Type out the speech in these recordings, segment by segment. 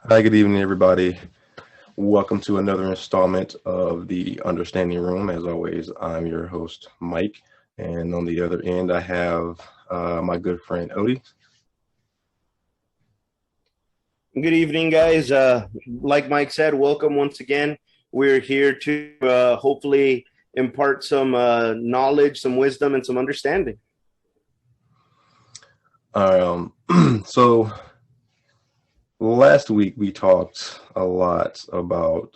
Hi, good evening, everybody. Welcome to another installment of the Understanding Room. As always, I'm your host, Mike, and on the other end, I have my good friend Odie. Good evening, guys. Like Mike said, welcome once again. We're here to hopefully impart some knowledge, some wisdom, and some understanding. So last week we talked a lot about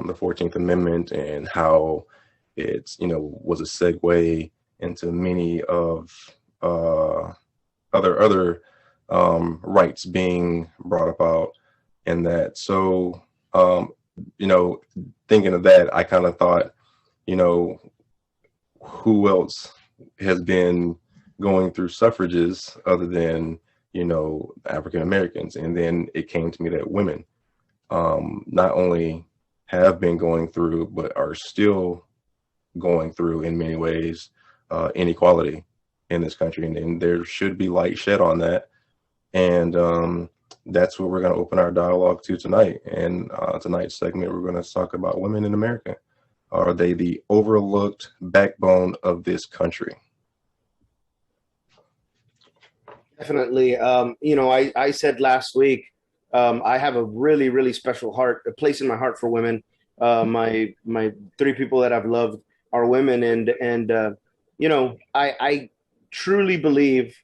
the 14th Amendment and how it's, was a segue into many of other rights being brought about and that. So, you know, thinking of that, I kind of thought, you know, who else has been going through suffrages other than, African Americans? And then it came to me that women not only have been going through, but are still going through in many ways inequality in this country. And there should be light shed on that. And that's what we're going to open our dialogue to tonight. And tonight's segment, we're going to talk about women in America. Are they the overlooked backbone of this country? Definitely. I said last week, I have a really, really special heart, a place in my heart for women. My three people that I've loved are women, I truly believe.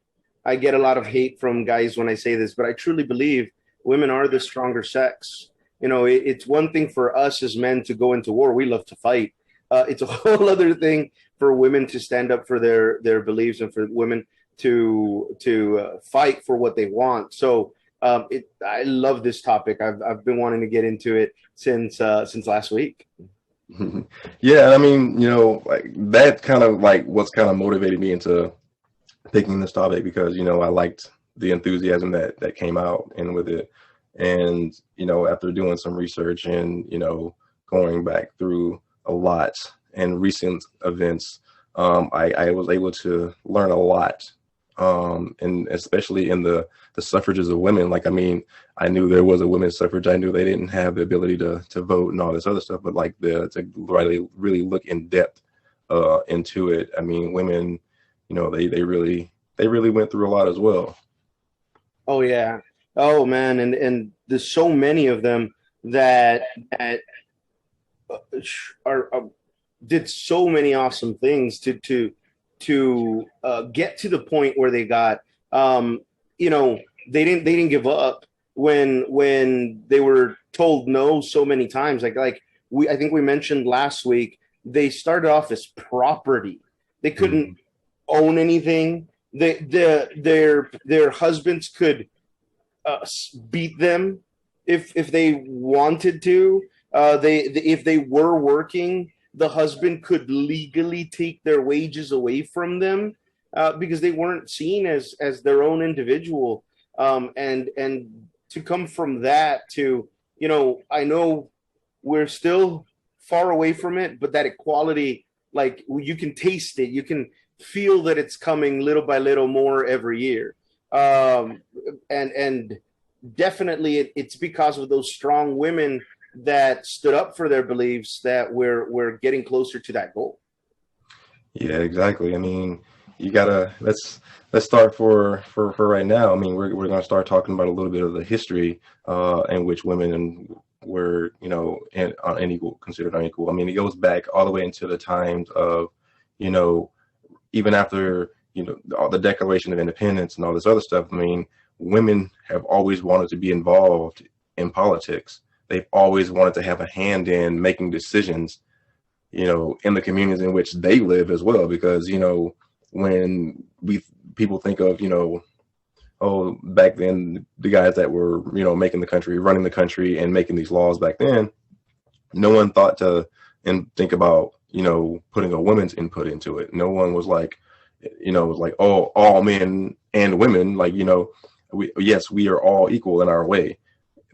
I get a lot of hate from guys when I say this, but I truly believe women are the stronger sex. It's one thing for us as men to go into war. We love to fight. It's a whole other thing for women to stand up for their beliefs and for women to fight for what they want. So I love this topic. I've been wanting to get into it since last week. Yeah, I mean, like that kind of like what's kind of motivated me into picking this topic because I liked the enthusiasm that came out and with it. And after doing some research and going back through a lot and recent events, I was able to learn a lot, and especially in the suffrages of women. Like, I mean, I knew there was a women's suffrage. I knew they didn't have the ability to vote and all this other stuff, but like to really look in depth into it. I mean, women, they really went through a lot as well. Oh yeah. Oh man, and there's so many of them that are did so many awesome things to get to the point where they got. They didn't give up when they were told no so many times. I think we mentioned last week, they started off as property. They couldn't own anything. Their husbands could beat them if they wanted to. If they were working, the husband could legally take their wages away from them because they weren't seen as their own individual. And to come from that to, I know we're still far away from it, but that equality, like, you can taste it, you can feel that it's coming little by little more every year. And definitely it's because of those strong women that stood up for their beliefs that we're getting closer to that goal. Yeah, exactly. I mean, you gotta let's start for right now. I mean, we're gonna start talking about a little bit of the history in which women were unequal, considered unequal. I mean, it goes back all the way into the times of even after all the Declaration of Independence and all this other stuff. I mean, women have always wanted to be involved in politics. They've always wanted to have a hand in making decisions, in the communities in which they live as well. Because, when people think of, oh, back then, the guys that were, making the country, running the country and making these laws back then, no one thought to and think about, putting a woman's input into it. No one was like, it was like, oh, all men and women, like, we are all equal in our way.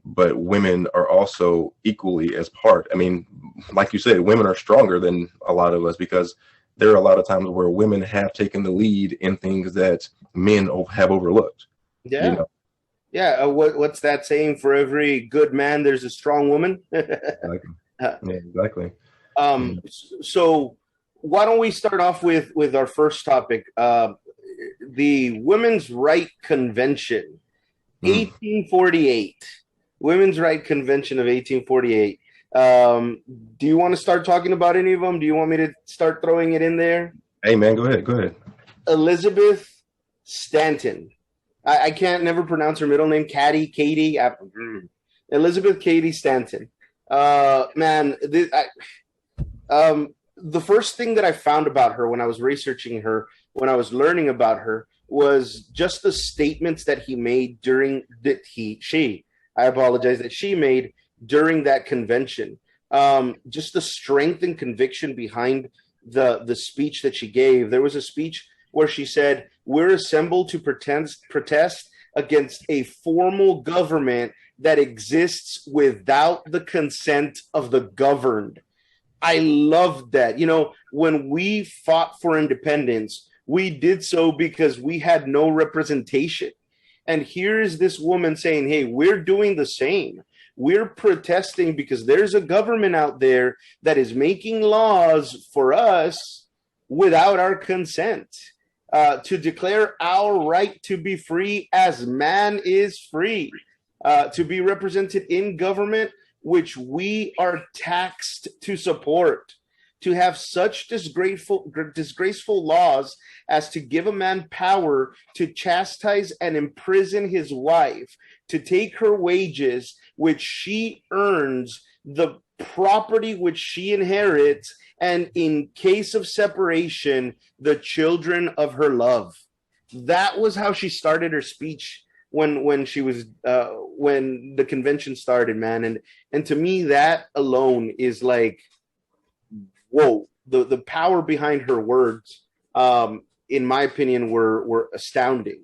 But women are also equally as part. I mean, like you said, women are stronger than a lot of us because there are a lot of times where women have taken the lead in things that men have overlooked. Yeah. Yeah, what's that saying? For every good man, there's a strong woman. Exactly. Yeah, exactly. Yeah. So why don't we start off with our first topic, the Women's Right Convention, Mm. 1848. Women's Right Convention of 1848. Um, do you want to start talking about any of them? Do you want me to start throwing it in there? Hey, man, go ahead. Go ahead. Elizabeth Stanton. I can't never pronounce her middle name. Katie. Elizabeth Cady Stanton. Man, the first thing that I found about her when I was researching her, when I was learning about her, was just the statements that he made during that I apologize, that she made during that convention. Just the strength and conviction behind the speech that she gave. There was a speech where she said, "We're assembled to protest against a formal government that exists without the consent of the governed." I loved that. You know, when we fought for independence, we did so because we had no representation. And here is this woman saying, hey, we're doing the same. We're protesting because there's a government out there that is making laws for us without our consent, to declare our right to be free as man is free, to be represented in government which we are taxed to support, to have such disgraceful laws as to give a man power to chastise and imprison his wife, to take her wages, which she earns, the property which she inherits, and in case of separation, the children of her love. That was how she started her speech when she was when the convention started, man. And to me, that alone is like, whoa, the power behind her words, in my opinion, were astounding.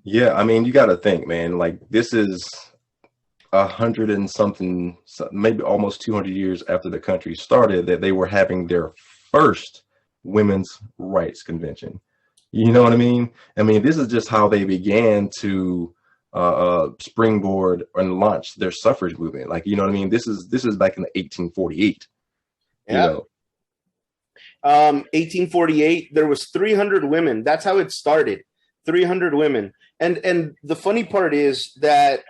Yeah, I mean, you got to think, man. Like this is 100 and something, maybe almost 200 years after the country started, that they were having their first women's rights convention. You know what I mean? I mean, this is just how they began to springboard and launch their suffrage movement. Like, you know what I mean? This is back in the 1848. You Yeah. know, 1848, there was 300 women. That's how it started. 300 women. And the funny part is that,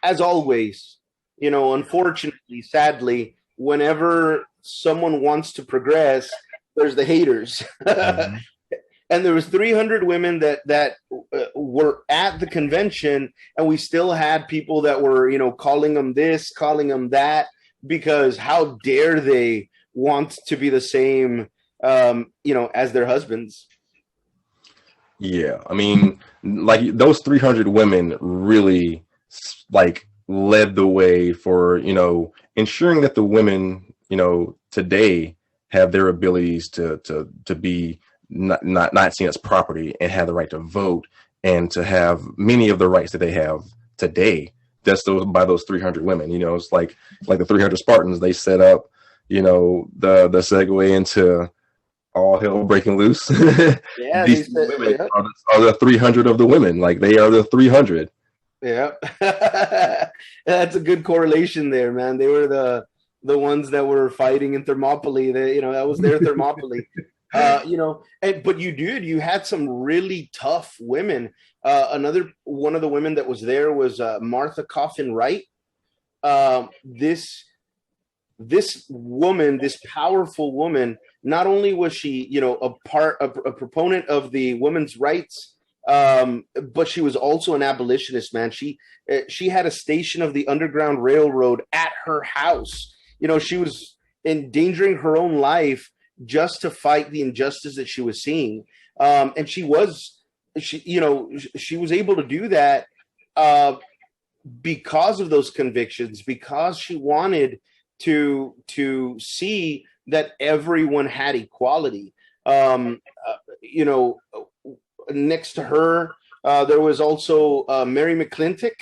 as always, you know, unfortunately, sadly, whenever someone wants to progress, there's the haters. Mhm. And there was 300 women that were at the convention, and we still had people that were, you know, calling them this, calling them that, because how dare they want to be the same, you know, as their husbands. Yeah, I mean, like those 300 women really like led the way for, ensuring that the women, today have their abilities to be not seen as property and have the right to vote and to have many of the rights that they have today. That's those 300 women. It's like the 300 Spartans. They set up, the segue into all hell breaking loose. Yeah, they These said, women yeah, are the 300 of the women. Like they are the 300. yeah. That's a good correlation there, man. They were the ones that were fighting in Thermopylae. They, you know, that was their Thermopylae. You know, but you had some really tough women. Another one of the women that was there was Martha Coffin Wright. This woman, this powerful woman, not only was she, you know, a proponent of the women's rights, but she was also an abolitionist, man. She had a station of the Underground Railroad at her house. You know, she was endangering her own life just to fight the injustice that she was seeing. And she was able to do that because of those convictions, because she wanted to see that everyone had equality. You know, next to her, there was also Mary Mcclintick.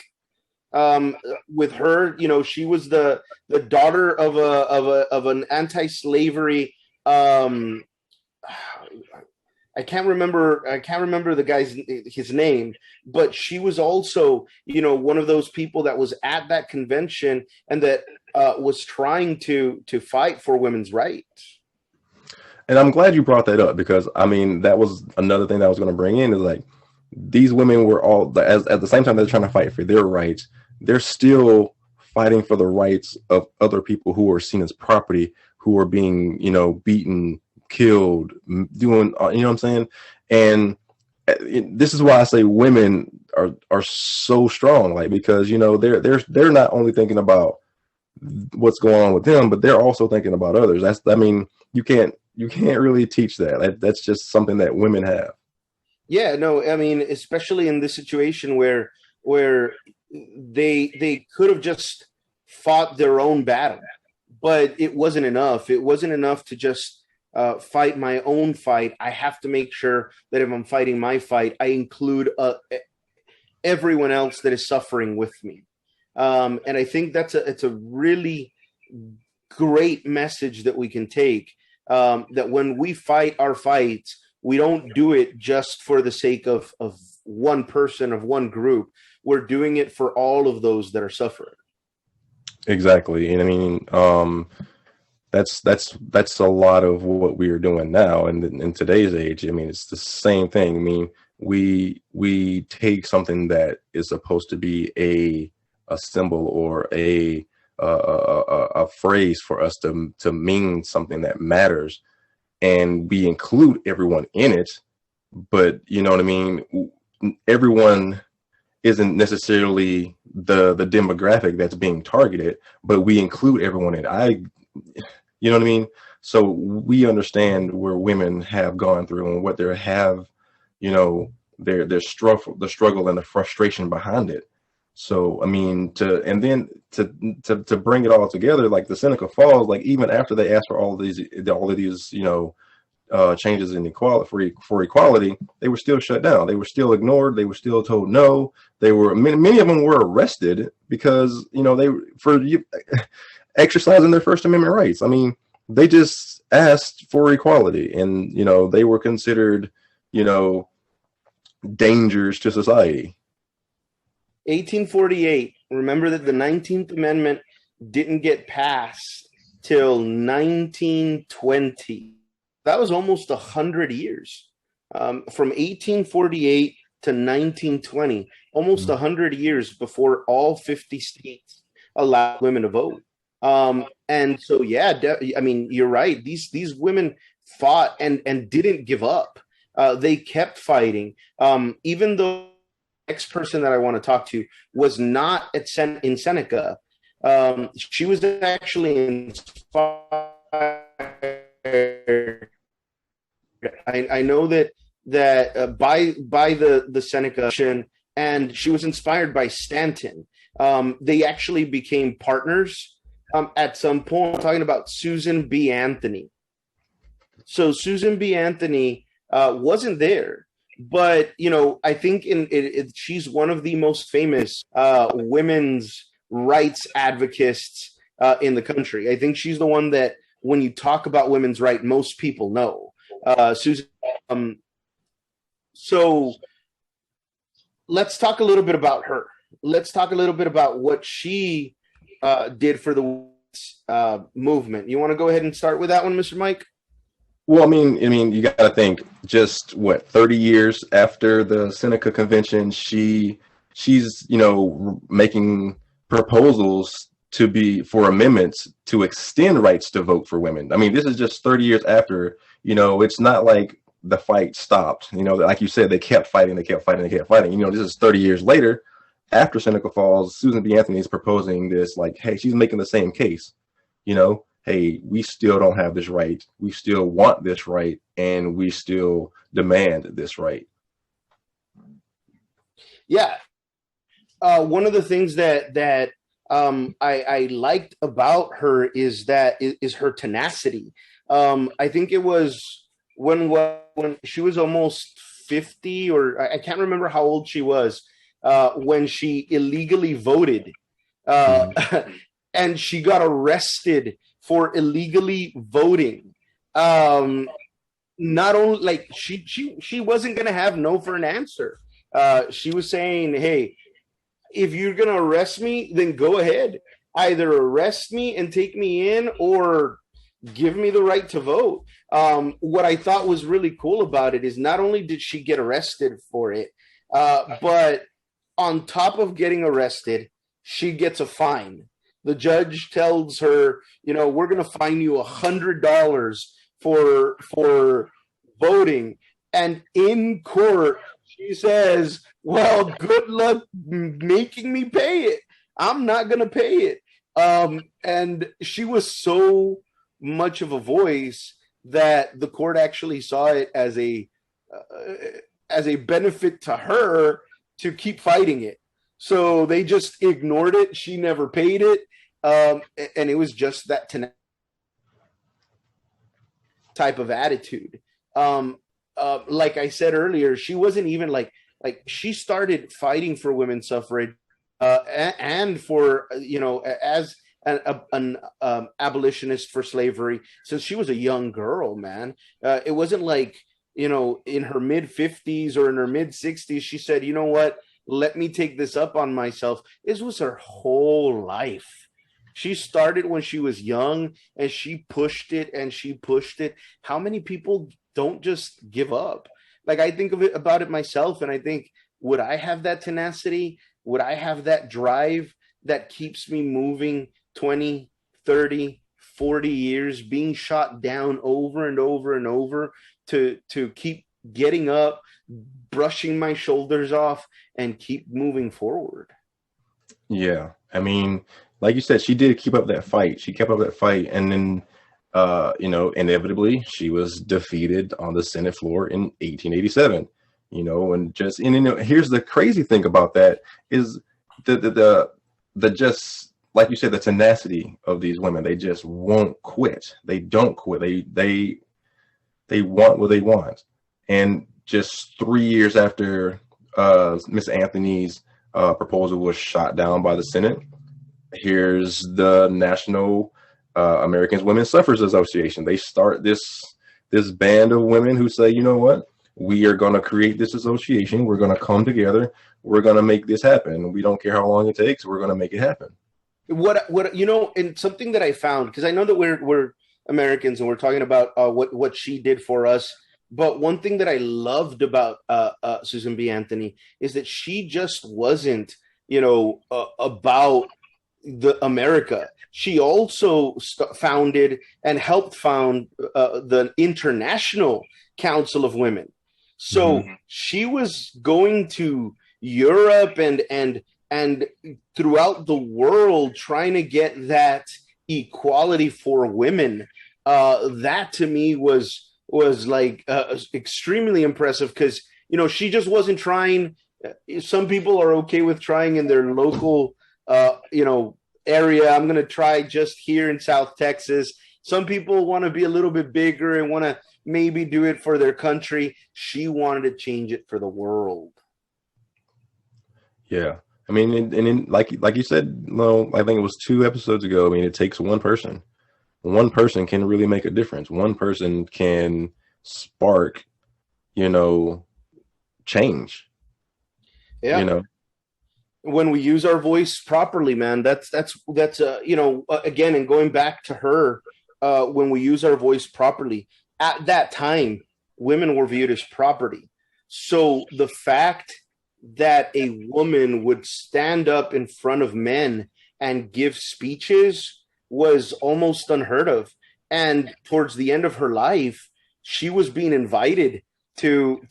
With her, you know, she was the daughter of an anti-slavery, I can't remember the guy's his name, but she was also, one of those people that was at that convention and that was trying to fight for women's rights. And I'm glad you brought that up because I mean that was another thing that I was going to bring in is like these women were all as at the same time they're trying to fight for their rights, they're still fighting for the rights of other people who are seen as property, who are being beaten, killed, doing you know what I'm saying, and this is why I say women are so strong, like because they're not only thinking about what's going on with them, but they're also thinking about others. That's I mean you can't really teach that. That's just something that women have. Yeah, no, I mean, especially in this situation where they could have just fought their own battle, but it wasn't enough. It wasn't enough to just fight my own fight. I have to make sure that if I'm fighting my fight, I include everyone else that is suffering with me. And I think it's a really great message that we can take. That when we fight our fights, we don't do it just for the sake of one person, of one group. We're doing it for all of those that are suffering. Exactly. And I mean, that's a lot of what we are doing now. And in today's age, I mean, it's the same thing. I mean, we take something that is supposed to be a symbol or a phrase for us to mean something that matters, and we include everyone in it. But you know what I mean? Everyone isn't necessarily the demographic that's being targeted, but we include everyone in it. You know what I mean? So we understand where women have gone through and what they have, their struggle, the struggle and the frustration behind it. So I mean, to bring it all together, like the Seneca Falls, like even after they asked for all of these, changes in equality for equality, they were still shut down. They were still ignored. They were still told no. They were many of them were arrested because they for exercising their First Amendment rights. I mean, they just asked for equality, and they were considered dangers to society. 1848. Remember that the 19th Amendment didn't get passed till 1920. That was almost 100 years. From 1848 to 1920, almost 100 years before all 50 states allowed women to vote. And so, yeah, I mean, you're right. These women fought and didn't give up. They kept fighting, even though the next person that I want to talk to was not in Seneca. She was actually inspired. I know that by the Seneca, and she was inspired by Stanton. They actually became partners at some point. I'm talking about Susan B. Anthony. So Susan B. Anthony wasn't there, but I think she's one of the most famous women's rights advocates in the country. I think she's the one that when you talk about women's rights, most people know. Susan. So let's talk a little bit about her. Let's talk a little bit about what she did for the movement. You want to go ahead and start with that one, Mr. Mike? Well, I mean, you got to think just 30 years after the Seneca Convention, she's making proposals for amendments to extend rights to vote for women. I mean, this is just 30 years after. It's not like the fight stopped. Like you said, they kept fighting. This is 30 years later, after Seneca Falls. Susan B. Anthony is proposing this, like, hey, she's making the same case. Hey, we still don't have this right. We still want this right, and we still demand this right. Yeah. One of the things that I liked about her is her tenacity. I think it was when she was almost 50, or I can't remember how old she was, when she illegally voted, and she got arrested for illegally voting. not only like she wasn't gonna have no for an answer. She was saying, "Hey, if you're gonna arrest me, then go ahead. Either arrest me and take me in, or give me the right to vote." What I thought was really cool about it is not only did she get arrested for it, but on top of getting arrested, she gets a fine. The judge tells her, we're going to fine you $100 for voting. And in court, she says, well, good luck making me pay it. I'm not going to pay it. And she was so much of a voice that the court actually saw it as a benefit to her to keep fighting it. So they just ignored it. She never paid it. And it was just that type of attitude. Like I said earlier, she wasn't even like she started fighting for women's suffrage and for, as an abolitionist for slavery since she was a young girl, man. It wasn't like, in her mid 50s or in her mid 60s, she said, you know what, let me take this up on myself. This was her whole life. She started when she was young and she pushed it and she pushed it. How many people don't just give up? Like, I think about it myself, and I think, would I have that tenacity? Would I have that drive that keeps me moving 20, 30, 40 years, being shot down over and over and over, to keep getting up, brushing my shoulders off, and keep moving forward? Yeah. I mean, like you said, she did keep up that fight. She kept up that fight. And then, inevitably, she was defeated on the Senate floor in 1887. Here's the crazy thing about that is the just, like you said, the tenacity of these women. They just won't quit. They don't quit. They want what they want. And just 3 years after Miss Anthony's proposal was shot down by the Senate, here's the National American Women's Suffrage Association. They start this band of women who say, you know what, we are going to create this association. We're going to come together. We're going to make this happen. We don't care how long it takes. We're going to make it happen. What and something that I found, because I know that we're Americans and we're talking about what she did for us. But one thing that I loved about Susan B. Anthony is that she just wasn't, about the America. She also founded and helped found the International Council of Women. So she was going to Europe and throughout the world trying to get that equality for women. That to me was like extremely impressive, because she just wasn't trying. Some people are okay with trying in their local area. I'm going to try just here in South Texas. Some people want to be a little bit bigger and want to maybe do it for their country. She wanted to change it for the world. Yeah. I mean, like you said, I think it was 2 episodes ago. I mean, it takes one person. One person can really make a difference. One person can spark, change. Yeah. When we use our voice properly, man, that's again, and going back to her, when we use our voice properly, at that time, women were viewed as property. So the fact that a woman would stand up in front of men and give speeches was almost unheard of. And towards the end of her life, she was being invited to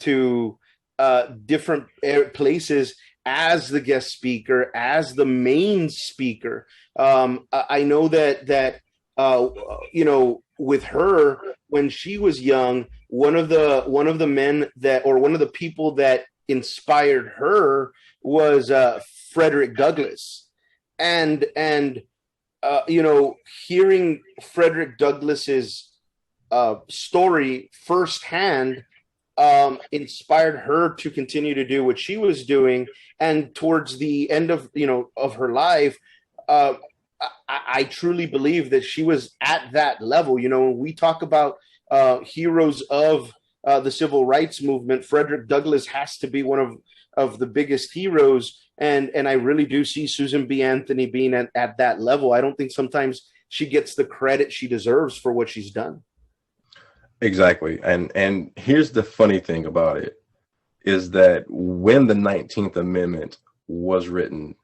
different places as the guest speaker, as the main speaker. I know that with her, when she was young, one of the men that, or one of the people that inspired her was Frederick Douglass. And hearing Frederick Douglass's story firsthand inspired her to continue to do what she was doing. And towards the end of her life, I truly believe that she was at that level. When we talk about heroes of the civil rights movement. Frederick Douglass has to be one of the biggest heroes. And I really do see Susan B. Anthony being at that level. I don't think sometimes she gets the credit she deserves for what she's done. Exactly. And here's the funny thing about it is that when the 19th Amendment was written,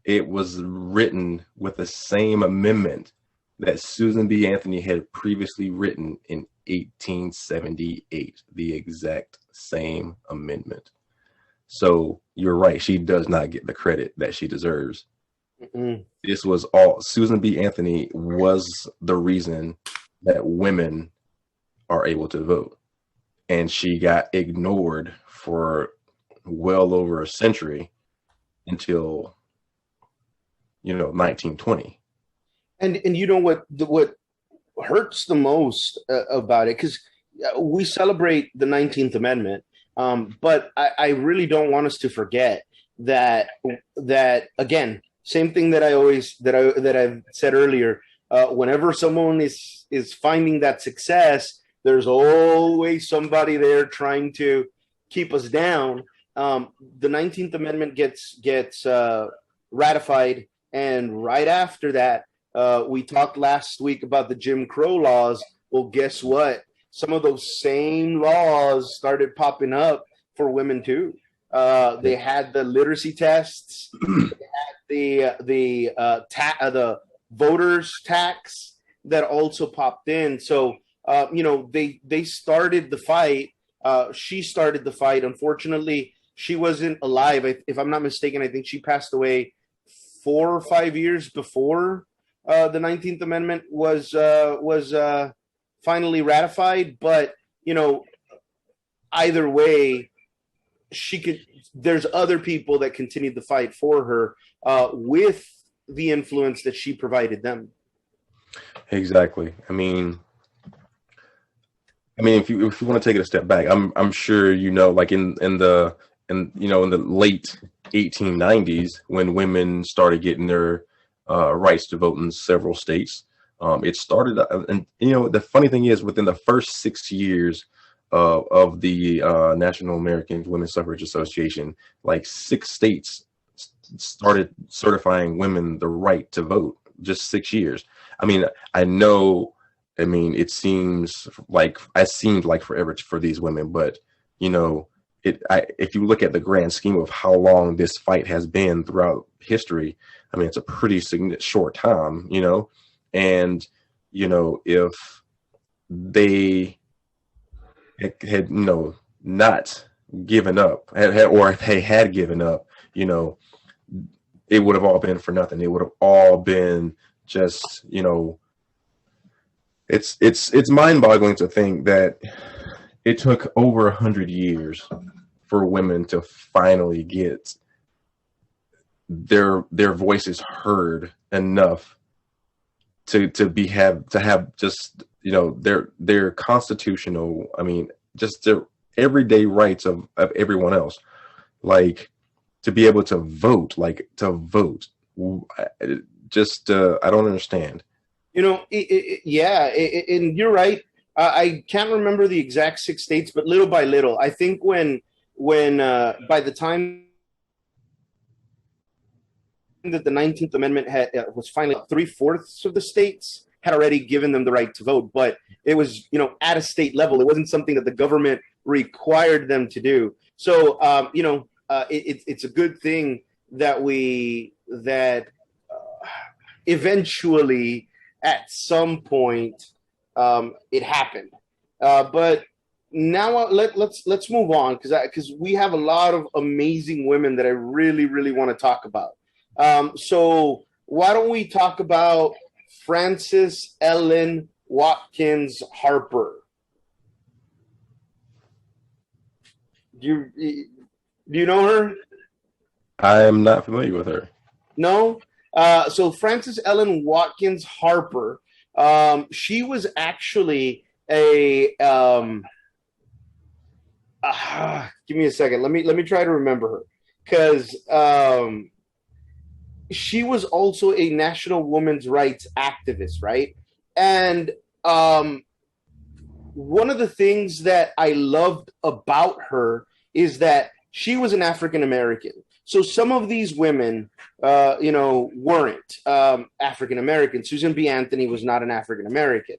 it was written with the same amendment that Susan B. Anthony had previously written in 1878, the exact same amendment. So you're right. She does not get the credit that she deserves. Mm-mm. This was all Susan B. Anthony was the reason that women are able to vote. And she got ignored for well over a century until, 1920. And you know what hurts the most about it, because we celebrate the 19th Amendment, but I really don't want us to forget that again, same thing that I've said earlier. Whenever someone is finding that success, there's always somebody there trying to keep us down. The 19th Amendment gets ratified, and right after that, we talked last week about the Jim Crow laws. Well, guess what? Some of those same laws started popping up for women too. They had the literacy tests, they had the voters tax that also popped in. So they started the fight. She started the fight. Unfortunately, she wasn't alive. If I'm not mistaken, I think she passed away 4 or 5 years before the 19th Amendment was finally ratified. But either way, there's other people that continued the fight for her with the influence that she provided them. Exactly. I mean, if you want to take it a step back, I'm sure like in the late 1890s, when women started getting their rights to vote in several states, it started. And the funny thing is, within the first 6 years of the National American Women's Suffrage Association, like 6 states started certifying women the right to vote. Just 6 years. I know. It seemed like forever for these women, but if you look at the grand scheme of how long this fight has been throughout history, it's a pretty short time, and if they had not given up, or if they had given up, it would have all been for nothing. It would have all been just It's mind-boggling to think that it took over 100 years for women to finally get their voices heard enough to have just their constitutional, just their everyday rights of everyone else, like to be able to vote, just I don't understand. And you're right. I can't remember the exact 6 states, but little by little, I think when by the time that the 19th Amendment was finally 3/4 of the states had already given them the right to vote, but it was at a state level. It wasn't something that the government required them to do. So it's a good thing that eventually, at some point, it happened. But now let's move on, because we have a lot of amazing women that I really, really want to talk about. So why don't we talk about Frances Ellen Watkins Harper? Do you know her? I am not familiar with her. No? So Frances Ellen Watkins Harper, she was actually a give me a second. Let me try to remember her, because she was also a national women's rights activist, right? And one of the things that I loved about her is that she was an African American. So some of these women, weren't African American. Susan B. Anthony was not an African American.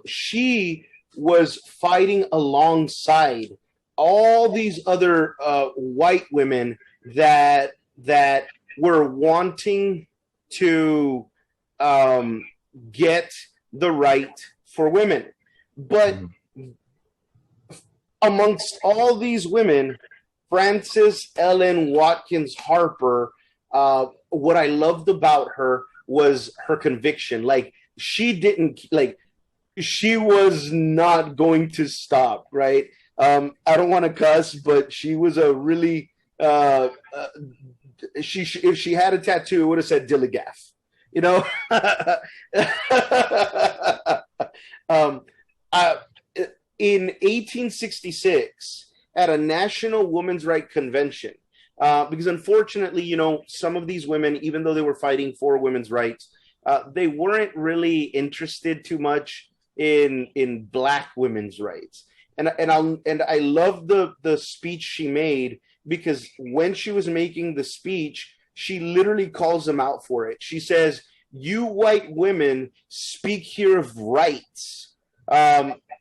She was fighting alongside all these other white women that were wanting to get the right for women. But amongst all these women, Frances Ellen Watkins Harper, what I loved about her was her conviction. Like, she was not going to stop, right? I don't want to cuss, but she was a really, if she had a tattoo, it would have said Dilligaff, you know? In 1866, at a National Women's Rights Convention, because unfortunately, some of these women, even though they were fighting for women's rights, they weren't really interested too much in Black women's rights. And I love the speech she made, because when she was making the speech, she literally calls them out for it. She says, "You white women speak here of rights.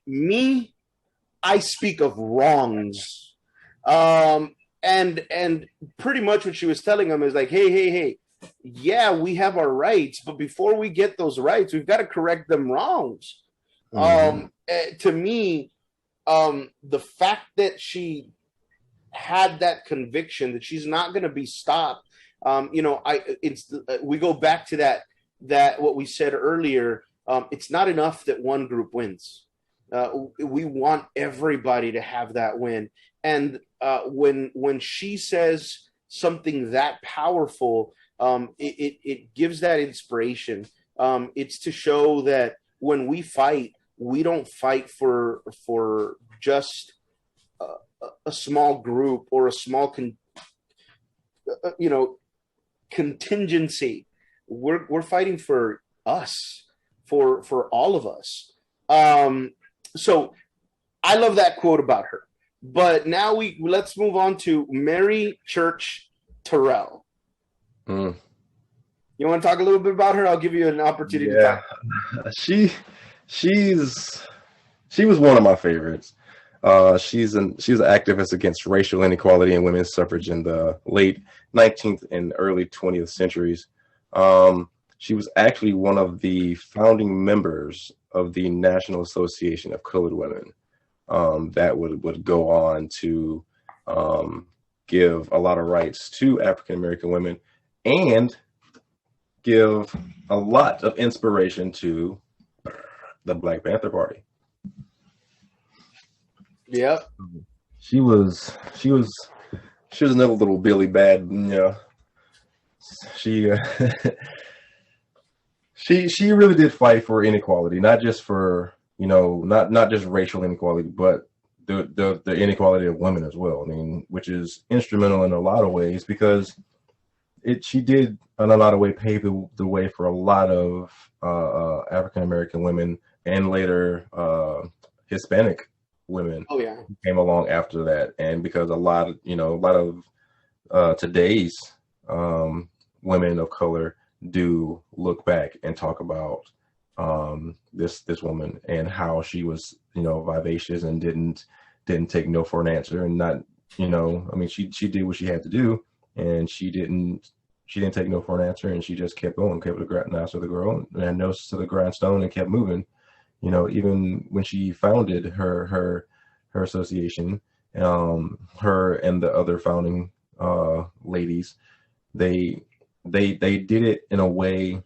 Me, I speak of wrongs." And pretty much what she was telling them is like, hey, yeah, we have our rights, but before we get those rights, we've got to correct them wrongs. To me, the fact that she had that conviction that she's not going to be stopped, we go back to that what we said earlier. It's not enough that one group wins. We want everybody to have that win. And when she says something that powerful, it gives that inspiration. It's to show that when we fight, we don't fight for just a small group or a small contingency. We're fighting for us, for all of us. So I love that quote about her. But now let's move on to Mary Church Terrell. You want to talk a little bit about her? I'll give you an opportunity to talk. She was one of my favorites. She's an activist against racial inequality and women's suffrage in the late 19th and early 20th centuries. She was actually one of the founding members of the National Association of Colored Women, that would go on to give a lot of rights to African American women and give a lot of inspiration to the Black Panther Party. Yep. She was another little Billy Bad, She she really did fight for inequality, not just for, not just racial inequality, but the inequality of women as well. I mean, which is instrumental in a lot of ways, because she did in a lot of ways pave the way for a lot of African American women and later Hispanic women. Oh yeah, came along after that. And because a lot of today's women of color do look back and talk about this woman and how she was, vivacious and didn't take no for an answer, and not, she did what she had to do, and she didn't take no for an answer, and she just kept going, kept the nose to the ground and nose to the grindstone, and kept moving. Even when she founded her association, her and the other founding ladies, they did it in a way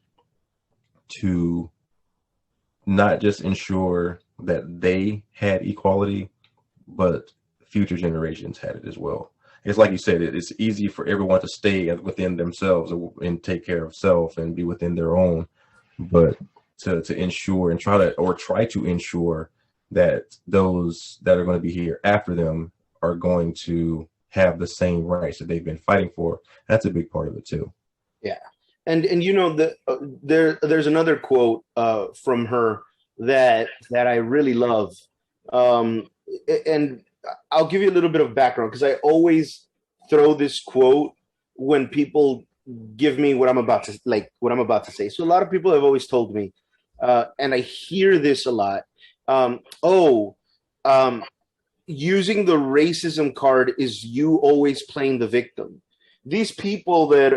to not just ensure that they had equality, but future generations had it as well. It's like you said, it's easy for everyone to stay within themselves and take care of self and be within their own, but to ensure and try to ensure that those that are going to be here after them are going to have the same rights that they've been fighting for. That's a big part of it too. Yeah. And there's another quote from her that I really love. Um, and I'll give you a little bit of background because I always throw this quote when people give me what I'm about to say. So a lot of people have always told me, and I hear this a lot. Oh, using the racism card is you always playing the victim. These people that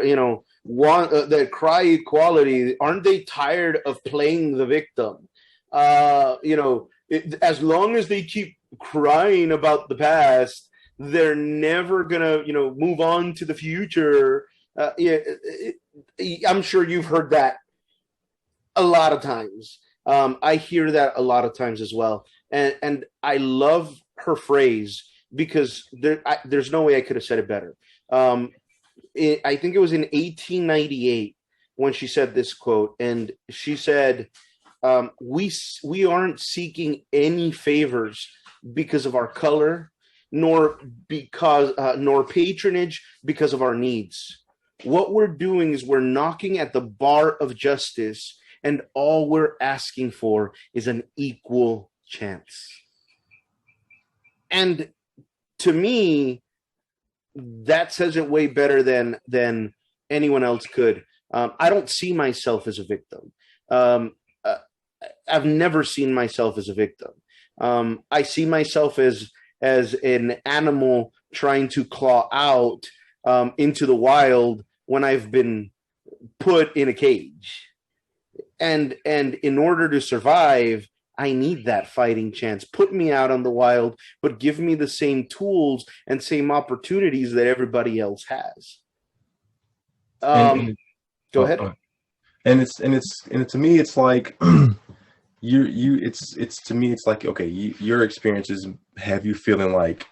want that cry equality, aren't they tired of playing the victim? As long as they keep crying about the past, they're never gonna move on to the future. I'm sure you've heard that a lot of times. I hear that a lot of times as well, and I love her phrase because there's no way I could have said it better. I think it was in 1898 when she said this quote, and she said, "We aren't seeking any favors because of our color, nor patronage because of our needs. What we're doing is we're knocking at the bar of justice, and all we're asking for is an equal chance." And to me, that says it way better than anyone else could. I don't see myself as a victim. Uh, I've never seen myself as a victim. I see myself as an animal trying to claw out into the wild when I've been put in a cage. And in order to survive, I need that fighting chance. Put me out on the wild, but give me the same tools and same opportunities that everybody else has. And Go ahead. and to me it's like it's to me it's like, okay, your experiences have you feeling like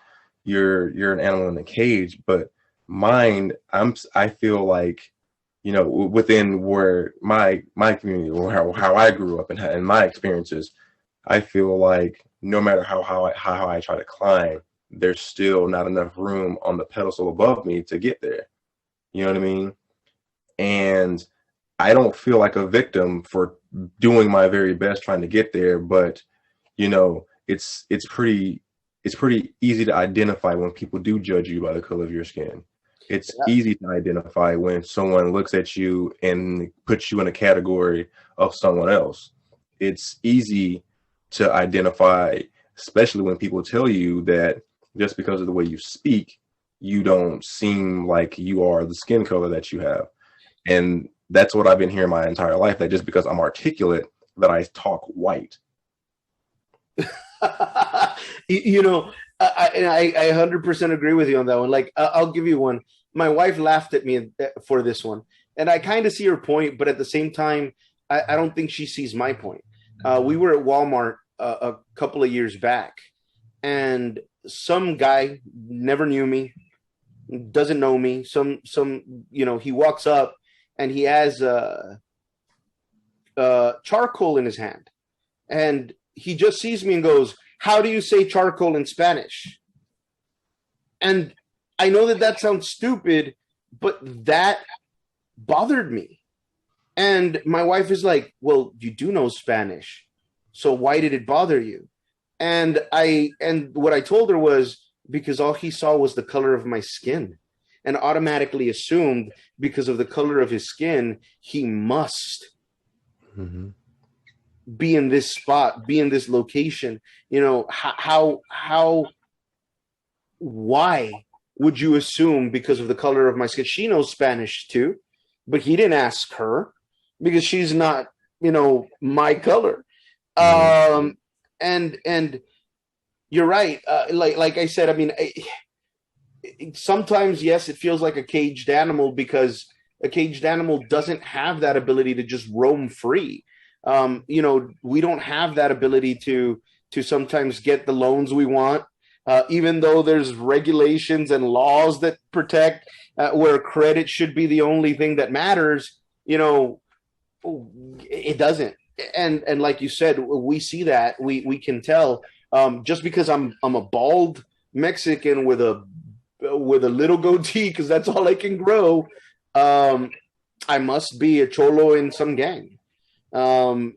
you're an animal in a cage, but mine, I feel like, within where my community, or how I grew up and my experiences, I feel like no matter how I try to climb, there's still not enough room on the pedestal above me to get there. You know what I mean? And I don't feel like a victim for doing my very best trying to get there, but it's pretty easy to identify when people do judge you by the color of your skin. It's easy to identify when someone looks at you and puts you in a category of someone else. It's easy to identify, especially when people tell you that just because of the way you speak, you don't seem like you are the skin color that you have. And that's what I've been hearing my entire life, that just because I'm articulate, that I talk white. I 100% agree with you on that one. Like, I'll give you one. My wife laughed at me for this one, and I kind of see her point, but at the same time, I don't think she sees my point. We were at Walmart a couple of years back, and some guy never knew me, doesn't know me. He walks up and he has charcoal in his hand, and he just sees me and goes, "How do you say charcoal in Spanish?" And I know that sounds stupid, but that bothered me. And my wife is like, "Well, you do know Spanish, so why did it bother you?" And what I told her was because all he saw was the color of my skin, and automatically assumed because of the color of his skin, he must be in this spot, be in this location. Why would you assume because of the color of my skin? She knows Spanish too, but he didn't ask her because she's not, my color. And you're right. Like I said, I mean, sometimes, yes, it feels like a caged animal because a caged animal doesn't have that ability to just roam free. We don't have that ability to sometimes get the loans we want, even though there's regulations and laws that protect where credit should be the only thing that matters. It doesn't. And like you said, we see that we can tell just because I'm a bald Mexican with a little goatee because that's all I can grow. I must be a cholo in some gang. And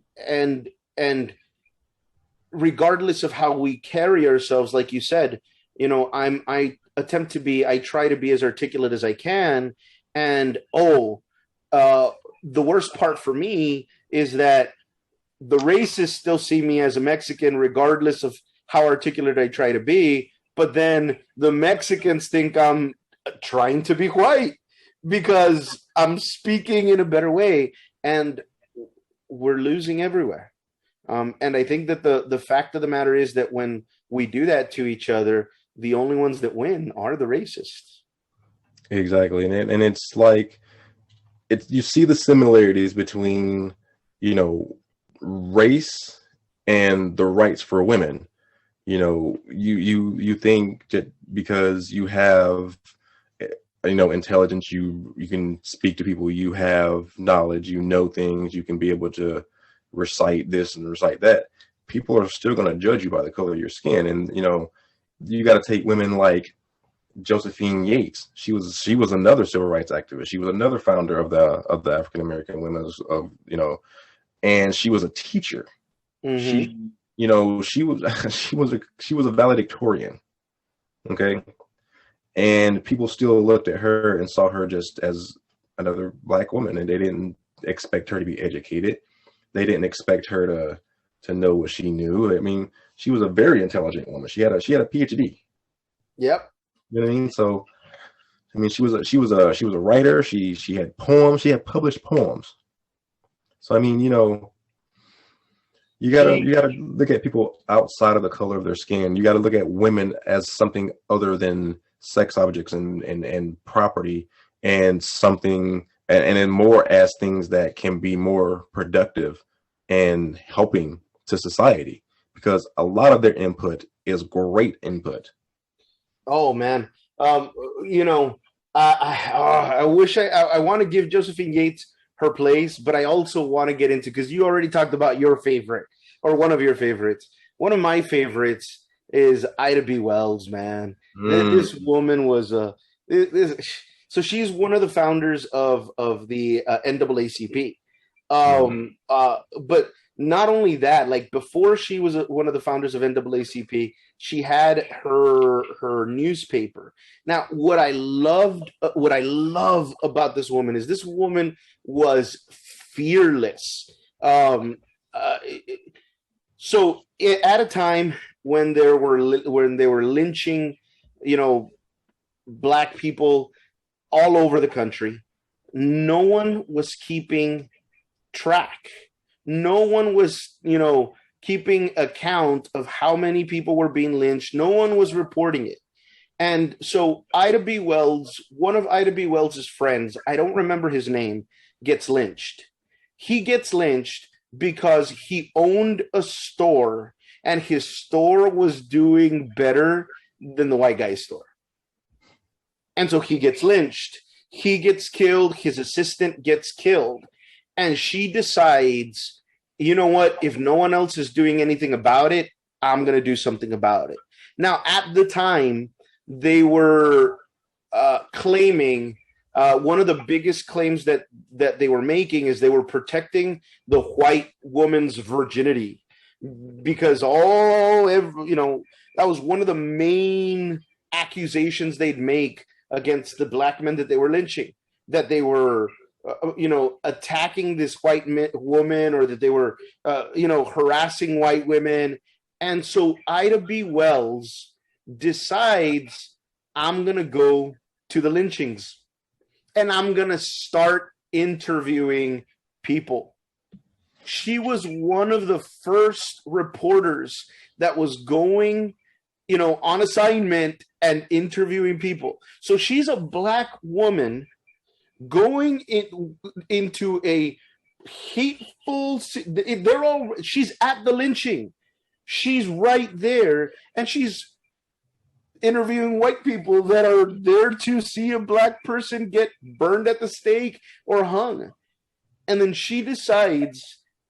regardless of how we carry ourselves, like you said, I try to be as articulate as I can. And the worst part for me is that the racists still see me as a Mexican, regardless of how articulate I try to be. But then the Mexicans think I'm trying to be white because I'm speaking in a better way. And we're losing everywhere. And I think that the fact of the matter is that when we do that to each other, the only ones that win are the racists. Exactly. And it's like, you see the similarities between, race and the rights for women. You think that because you have, intelligence, you can speak to people, you have knowledge, things, you can be able to recite this and recite that. People are still going to judge you by the color of your skin. And, you got to take women like Josephine Yates. She was another civil rights activist. She was another founder of the African American Women's and she was a teacher. Mm-hmm. She was a valedictorian. Okay. And people still looked at her and saw her just as another Black woman, and they didn't expect her to be educated. They didn't expect her to know what she knew. I mean, she was a very intelligent woman. She had a PhD. Yep. You know what I mean? So, I mean, she was a writer. She had poems. She had published poems. So, I mean, you gotta look at people outside of the color of their skin. You gotta look at women as something other than sex objects and property, and something, and then more as things that can be more productive and helping to society, because a lot of their input is great input. Oh man. I wish I want to give Josephine Yates her place, but I also want to get into, because you already talked about your favorite, or one of your favorites. One of my favorites is Ida B. Wells, man. This woman was so she's one of the founders of the NAACP. But not only that, like, before she was one of the founders of NAACP, she had her newspaper. Now, what I love about this woman is this woman was fearless. So at a time when they were lynching, Black people all over the country, no one was keeping track. No one was, keeping account of how many people were being lynched. No one was reporting it. And so Ida B. Wells, one of Ida B. Wells's friends, I don't remember his name, gets lynched. He gets lynched because he owned a store, and his store was doing better than the white guy's store. And so he gets lynched. He gets killed. His assistant gets killed. And she decides, you know what? If no one else is doing anything about it, I'm going to do something about it. Now, at the time, they were claiming, one of the biggest claims that they were making is they were protecting the white woman's virginity, because that was one of the main accusations they'd make against the Black men that they were lynching, that they were attacking this white woman, or that they were, harassing white women. And so Ida B. Wells decides, I'm going to go to the lynchings and I'm going to start interviewing people. She was one of the first reporters that was going, on assignment and interviewing people. So she's a Black woman going into a hateful, she's at the lynching. She's right there, and she's interviewing white people that are there to see a Black person get burned at the stake or hung. And then she decides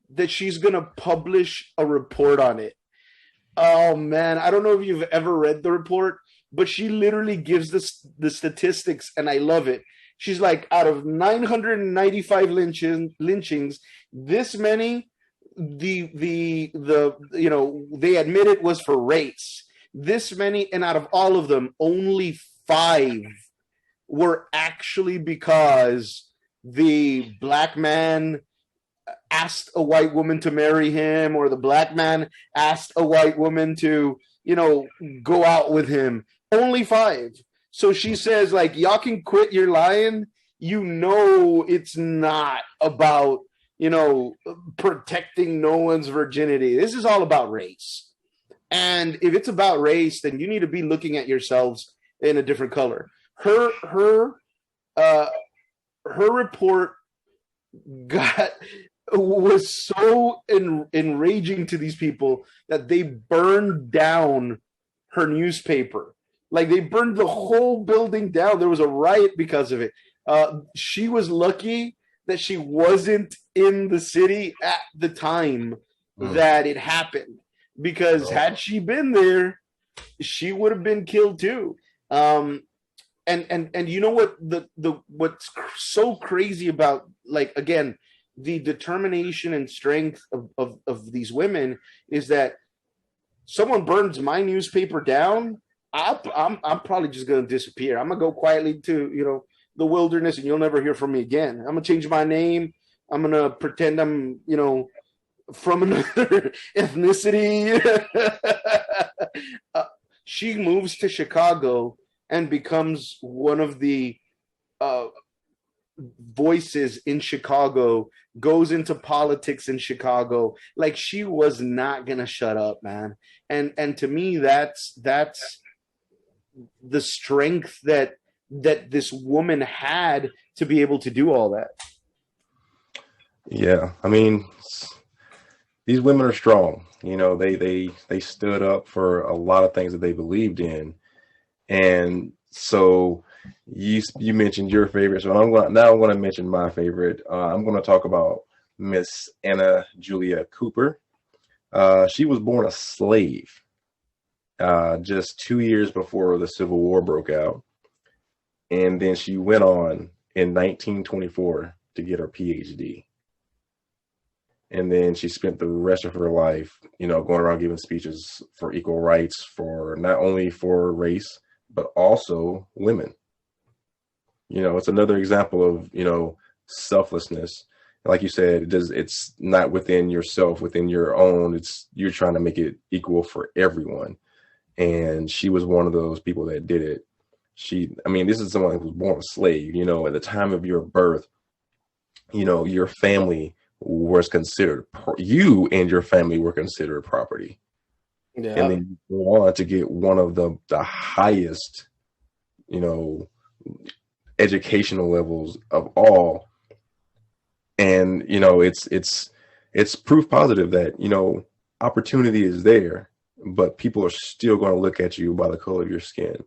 that she's going to publish a report on it. Oh man, I don't know if you've ever read the report, but she literally gives the statistics, and I love it. She's like, out of 995 lynchings, this many they admit it was for race. This many, and out of all of them, only 5 were actually because the black man asked a white woman to marry him, or the black man asked a white woman to, go out with him. Only 5. So she says, like, y'all can quit your lying. It's not about, protecting no one's virginity. This is all about race. And if it's about race, then you need to be looking at yourselves in a different color. Her report was so enraging to these people that they burned down her newspaper. Like, they burned the whole building down. There was a riot because of it. She was lucky that she wasn't in the city at the time that it happened, because had she been there, she would have been killed too. And you know what, what's so crazy about, like, again, the determination and strength of these women is that someone burns my newspaper down, I'm probably just going to disappear. I'm going to go quietly to, the wilderness, and you'll never hear from me again. I'm going to change my name. I'm going to pretend I'm, from another ethnicity. She moves to Chicago and becomes one of the voices in Chicago, goes into politics in Chicago. Like, she was not going to shut up, man. And to me, that's the strength that this woman had to be able to do all that. Yeah, I mean, these women are strong. They stood up for a lot of things that they believed in. And so you mentioned your favorite, so I'm going to mention my favorite. I'm going to talk about Miss Anna Julia Cooper. She was born a slave just 2 years before the Civil War broke out. And then she went on in 1924 to get her PhD. And then she spent the rest of her life, going around giving speeches for equal rights, for not only for race, but also women. It's another example of, selflessness. Like you said, it's not within yourself, within your own. You're trying to make it equal for everyone. And she was one of those people that did it. This is someone who was born a slave. At the time of your birth, your family was considered, you and your family were considered property. Yeah. And then you go on to get one of the highest, educational levels of all. And, it's proof positive that, opportunity is there, but people are still going to look at you by the color of your skin.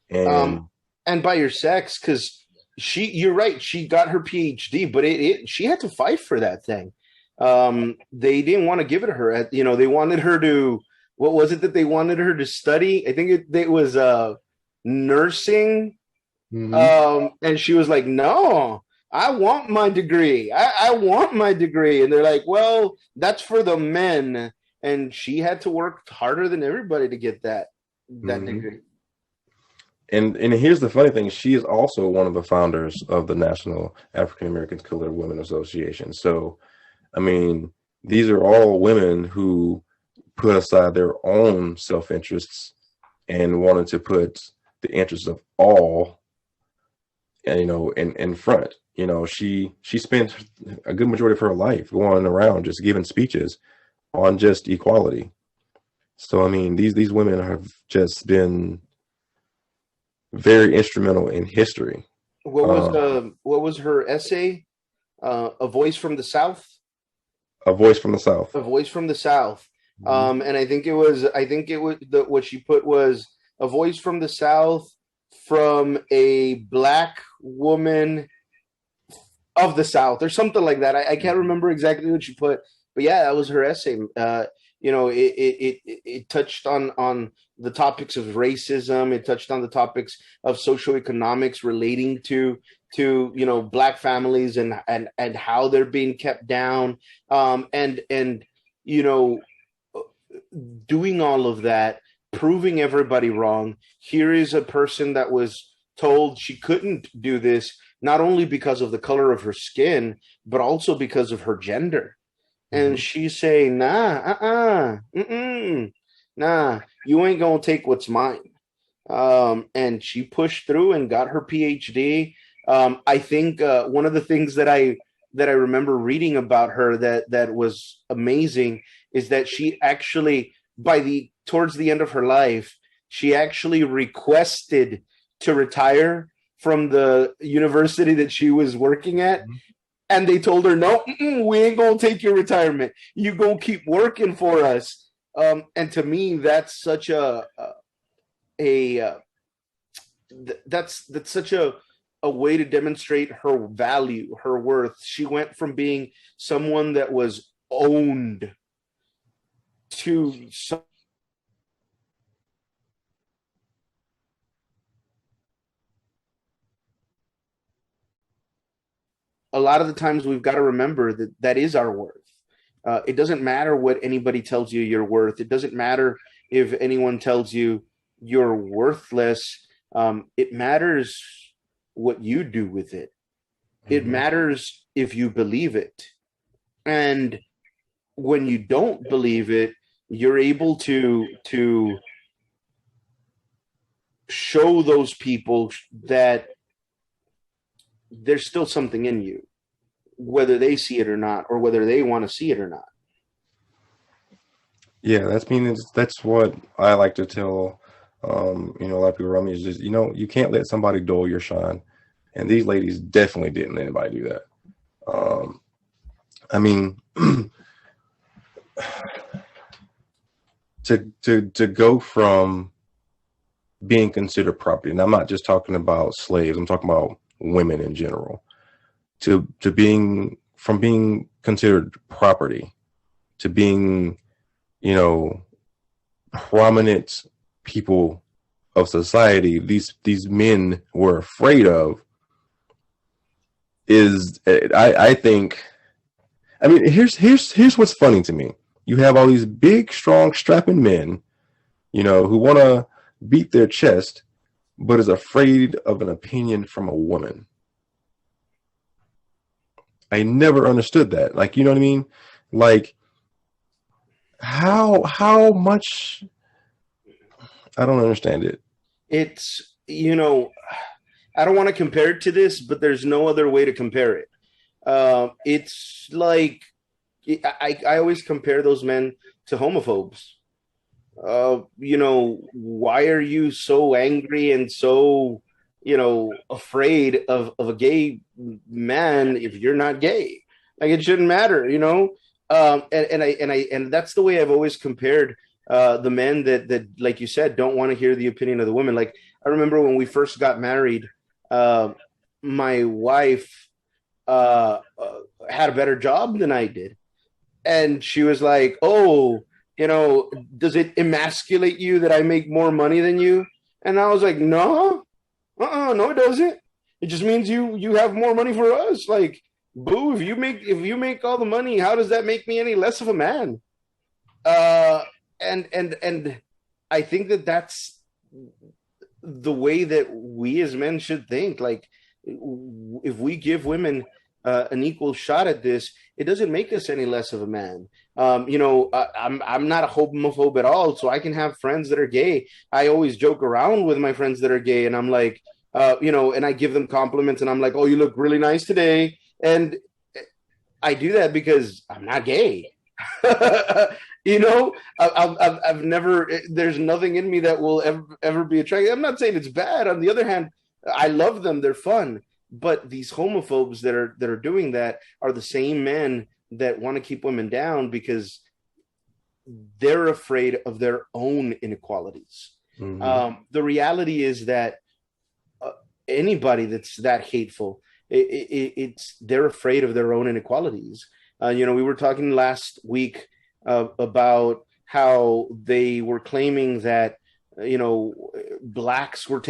And by your sex, because you're right, she got her PhD, but she had to fight for that thing. They didn't want to give it to her. They wanted her to, what was it that they wanted her to study? I think it was nursing. Mm-hmm. And she was like, no, I want my degree. I want my degree. And they're like, well, that's for the men. And she had to work harder than everybody to get that mm-hmm. degree. And here's the funny thing. She is also one of the founders of the National African American Colored Women Association. So, these are all women who put aside their own self-interests and wanted to put the interests of all, in front. She spent a good majority of her life going around just giving speeches on just equality. So, these women have just been very instrumental in history. What was her essay? A Voice from the South. A Voice from the South. A Voice from the South. Mm-hmm. And I think it was what she put was a voice from the South from a black woman of the South or something like that. I can't remember exactly what she put, but yeah, that was her essay. it touched on the topics of racism. It touched on the topics of socioeconomics relating to black families and how they're being kept down, and you know doing all of that, proving everybody wrong. Here is a person that was told she couldn't do this, not only because of the color of her skin, but also because of her gender. And Mhm. she's saying, nah, nah, you ain't gonna take what's mine. And she pushed through and got her PhD. I think one of the things that I remember reading about her that was amazing is that she actually, by the towards the end of her life, she actually requested to retire from the university that she was working at, Mhm. and they told her, no, we ain't gonna take your retirement, you gonna keep working for us. And to me, that's such a that's such a way to demonstrate her value, her worth. She went from being someone that was owned to a lot of the times we've got to remember that that is our worth. It doesn't matter what anybody tells you you're worth. It doesn't matter if anyone tells you you're worthless. It matters what you do with it. It Mhm. matters if you believe it. And when you don't believe it, you're able to show those people that there's still something in you, whether they see it or not, or whether they want to see it or not. Yeah, that's what I like to tell a lot of people around me is just, you can't let somebody dull your shine. And these ladies definitely didn't let anybody do that. Um, I mean, to go from being considered property, and I'm not just talking about slaves, I'm talking about women in general, to being considered property to being, you know, prominent people of society, these men were afraid of, is I think, I mean, here's what's funny to me. You have all these big, strong, strapping men, who want to beat their chest, but is afraid of an opinion from a woman. I never understood that. Like, you know what I mean? Like, how much, I don't understand it. It's, I don't want to compare it to this, but there's no other way to compare it. It's like I always compare those men to homophobes. Why are you so angry and so, afraid of a gay man if you're not gay? Like, it shouldn't matter, you know? And that's the way I've always compared the men that, like you said, don't want to hear the opinion of the women. Like, I remember when we first got married, uh, my wife had a better job than I did. And she was like, oh, does it emasculate you that I make more money than you? And I was like, no, no, it doesn't. It just means you have more money for us. Like, boo, if you make all the money, how does that make me any less of a man? Uh, and I think that that's the way that we as men should think. Like, if we give women an equal shot at this, it doesn't make us any less of a man. I'm not a homophobe at all, so I can have friends that are gay. I always joke around with my friends that are gay, and I'm like, and I give them compliments, and I'm like, oh, you look really nice today, and I do that because I'm not gay. I've never. There's nothing in me that will ever be attracted. I'm not saying it's bad. On the other hand, I love them. They're fun. But these homophobes that are doing that are the same men that want to keep women down because they're afraid of their own inequalities. Hmm. The reality is that uh, anybody that's that hateful, it's they're afraid of their own inequalities. We were talking last week about how they were claiming that, blacks were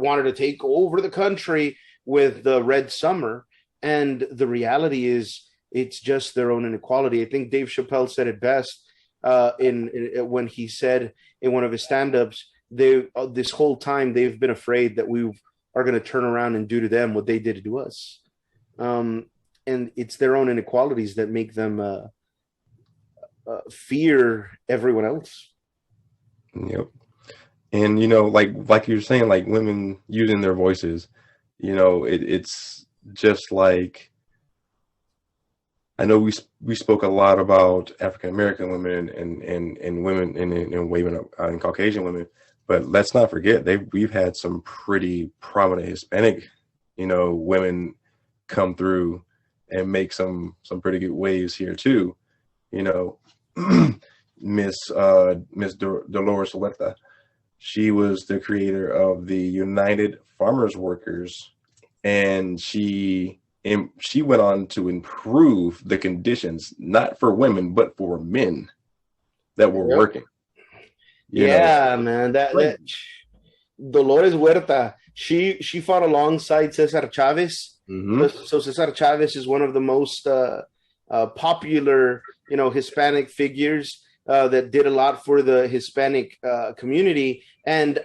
wanted to take over the country with the Red Summer. And the reality is, it's just their own inequality. I think Dave Chappelle said it best when he said in one of his stand-ups, this whole time they've been afraid that we are going to turn around and do to them what they did to us. And it's their own inequalities that make them fear everyone else. Yep. And like you're saying, like women using their voices, it's just like, I know we spoke a lot about African American women and women and women and Caucasian women, but let's not forget we've had some pretty prominent Hispanic, women come through and make some pretty good waves here too. Miss Dolores Huerta, she was the creator of the United Farmers Workers, and she went on to improve the conditions, not for women, but for men that were working. Man, that Dolores Huerta, she fought alongside Cesar Chavez. Mm-hmm. So Cesar Chavez is one of the most popular, Hispanic figures that did a lot for the Hispanic community. And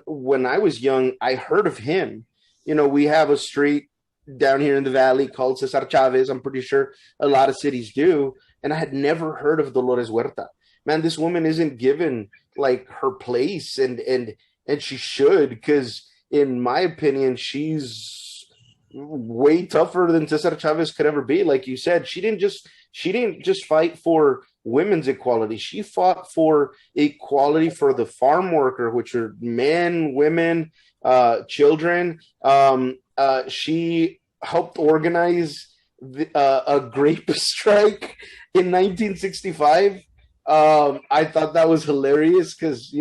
when I was young, I heard of him. We have a street down here in the valley called Cesar Chavez. I'm pretty sure a lot of cities do. And I had never heard of Dolores Huerta. Man, this woman isn't given like her place, and she should, because in my opinion, she's way tougher than Cesar Chavez could ever be. Like you said, she didn't just fight for women's equality. She fought for equality for the farm worker, which are men, women, children. She helped organize a grape strike in 1965. I thought that was hilarious because,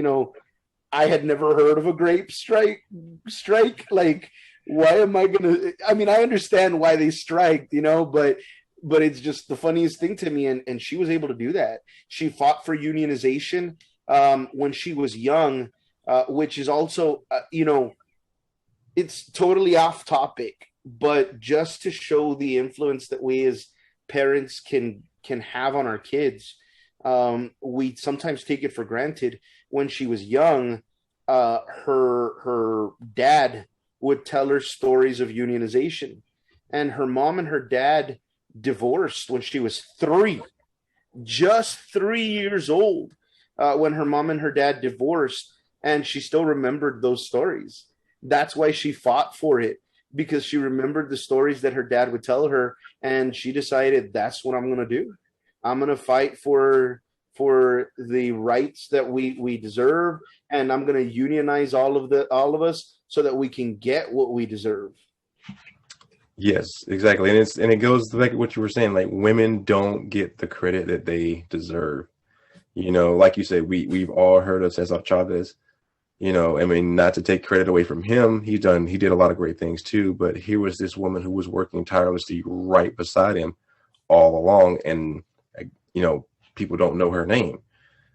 I had never heard of a grape strike. Like, why am I gonna? I mean, I understand why they striked, but it's just the funniest thing to me. And she was able to do that. She fought for unionization when she was young, which is also, it's totally off topic, but just to show the influence that we as parents can have on our kids. We sometimes take it for granted. When she was young, her dad would tell her stories of unionization, and her mom and her dad divorced when she was just 3 years old, when her mom and her dad divorced, and she still remembered those stories. That's why she fought for it, because she remembered the stories that her dad would tell her, and she decided, that's what I'm going to do. I'm going to fight for the rights that we deserve, and I'm going to unionize all of us so that we can get what we deserve. Yes, exactly. And it goes back to what you were saying, like women don't get the credit that they deserve. Like you said, we've all heard of Cesar Chavez. I mean, not to take credit away from him, he did a lot of great things too, but here was this woman who was working tirelessly right beside him all along, and people don't know her name.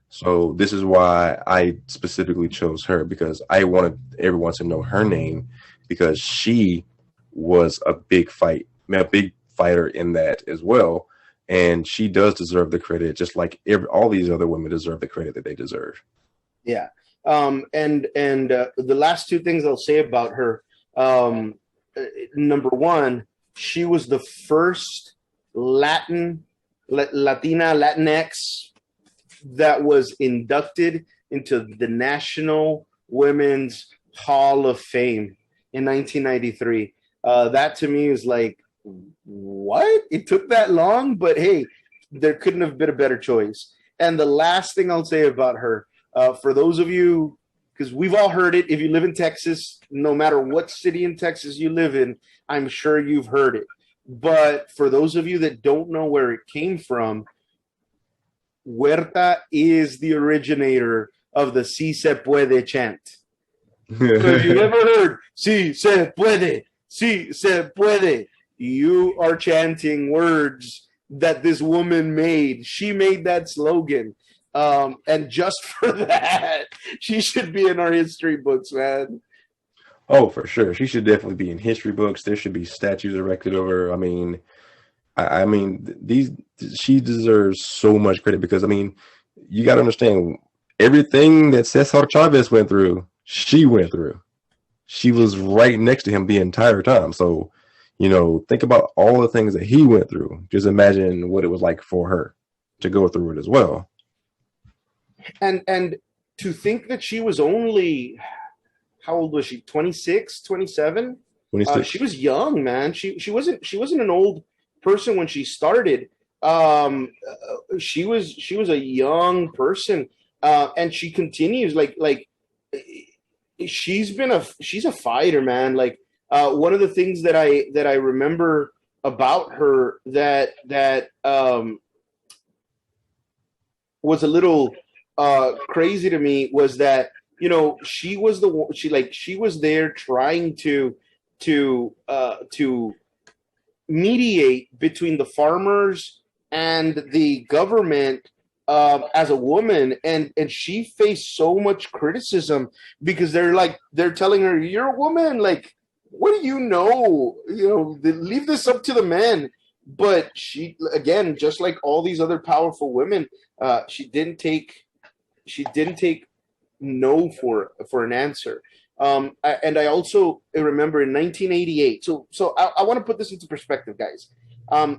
So this is why I specifically chose her, because I wanted everyone to know her name, because she was a big fighter in that as well. And she does deserve the credit, just like all these other women deserve the credit that they deserve. Yeah. And the last two things I'll say about her, number one, she was the first Latinx that was inducted into the National Women's Hall of Fame in 1993. That to me is like, what? It took that long? But hey, there couldn't have been a better choice. And the last thing I'll say about her, for those of you, because we've all heard it, if you live in Texas, no matter what city in Texas you live in, I'm sure you've heard it. But for those of you that don't know where it came from, Huerta is the originator of the Si Se Puede chant. So if you've ever heard Si Se Puede, Si Se Puede, you are chanting words that this woman made. She made that slogan. And just for that, she should be in our history books, man. Oh, for sure. She should definitely be in history books. There should be statues erected over her. I mean, these she deserves so much credit because I mean, you got to understand everything that Cesar Chavez went through. She went through. She was right next to him the entire time. So, think about all the things that he went through. Just imagine what it was like for her to go through it as well. And to think that she was only, how old was she? 26, 27? 26. She was young, man. She wasn't an old person when she started. She was a young person, and she continues like she's a fighter, man. Like one of the things that I remember about her that was a little crazy to me was that she was the one, she was there trying to mediate between the farmers and the government as a woman, and she faced so much criticism because they're telling her, you're a woman, like what do you know, leave this up to the men. But she, again, just like all these other powerful women, she didn't take no for an answer. And I also remember in 1988. So I want to put this into perspective, guys.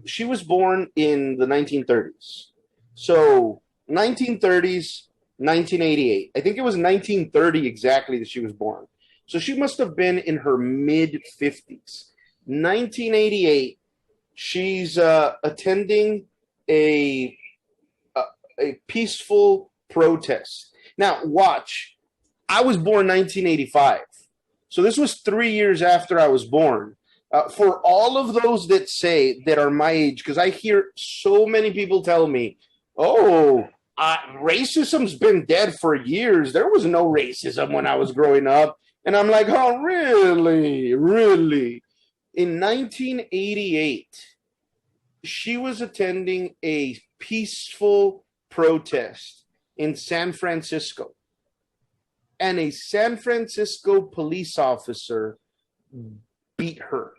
She was born in the 1930s. So 1930s, 1988. I think it was 1930 exactly that she was born. So she must have been in her mid 50s. 1988. She's attending a peaceful protest. Now, watch. I was born 1985. So this was 3 years after I was born. For all of those that say that are my age, because I hear so many people tell me, oh, racism's been dead for years. There was no racism when I was growing up. And I'm like, oh, really? Really? In 1988, she was attending a peaceful protest in San Francisco. And a San Francisco police officer beat her.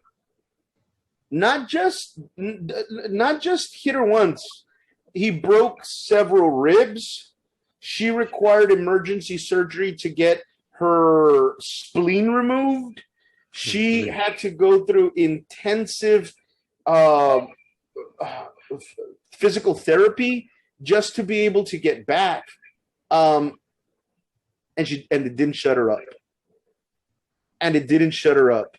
Not just hit her once. He broke several ribs. She required emergency surgery to get her spleen removed. She had to go through intensive physical therapy just to be able to get back. And it didn't shut her up. And it didn't shut her up.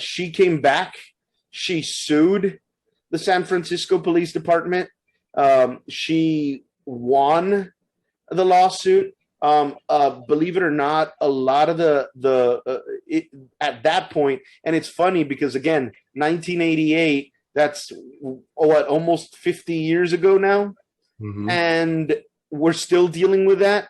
She came back. She sued the San Francisco Police Department. She won the lawsuit. Believe it or not, a lot of at that point, and it's funny because again, 1988, that's what, almost 50 years ago now. Mm-hmm. And we're still dealing with that.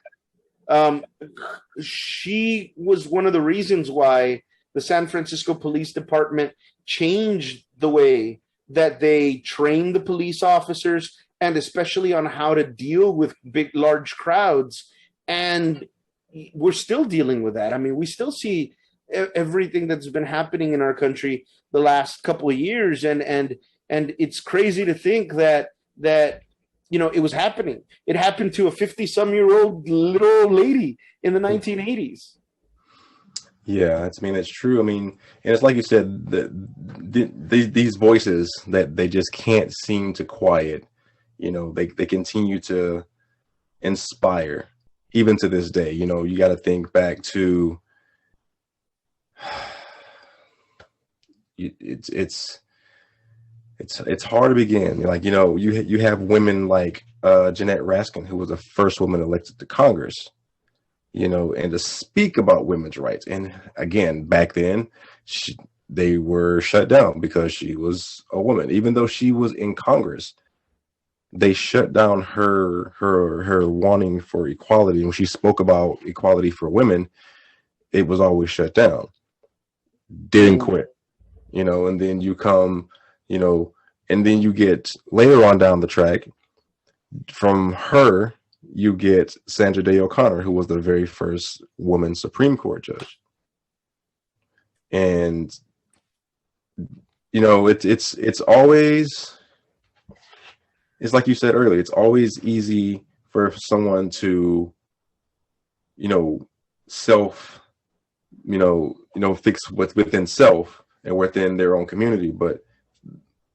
She was one of the reasons why the San Francisco Police Department changed the way that they train the police officers, and especially on how to deal with large crowds. And we're still dealing with that. I mean, we still see everything that's been happening in our country the last couple of years, and it's crazy to think that it was happening. It happened to a 50-some-year-old little old lady in the 1980s. Yeah, that's true. I mean, and it's like you said, these voices that they just can't seem to quiet. They continue to inspire even to this day. You got to think back to it's hard to begin. Like, you have women like Jeanette Raskin, who was the first woman elected to Congress, and to speak about women's rights. And again, back then, they were shut down because she was a woman. Even though she was in Congress, they shut down her wanting for equality. When she spoke about equality for women, it was always shut down. Didn't quit, and then you come, and then you get later on down the track from her you get Sandra Day O'Connor, who was the very first woman Supreme Court judge. And it's always, it's like you said earlier, it's always easy for someone to, self, fix within self and within their own community. But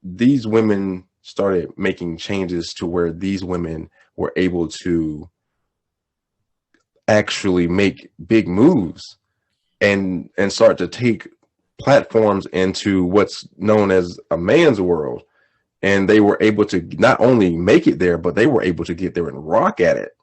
these women started making changes to where these women were able to actually make big moves and start to take platforms into what's known as a man's world. And they were able to not only make it there, but they were able to get there and rock at it.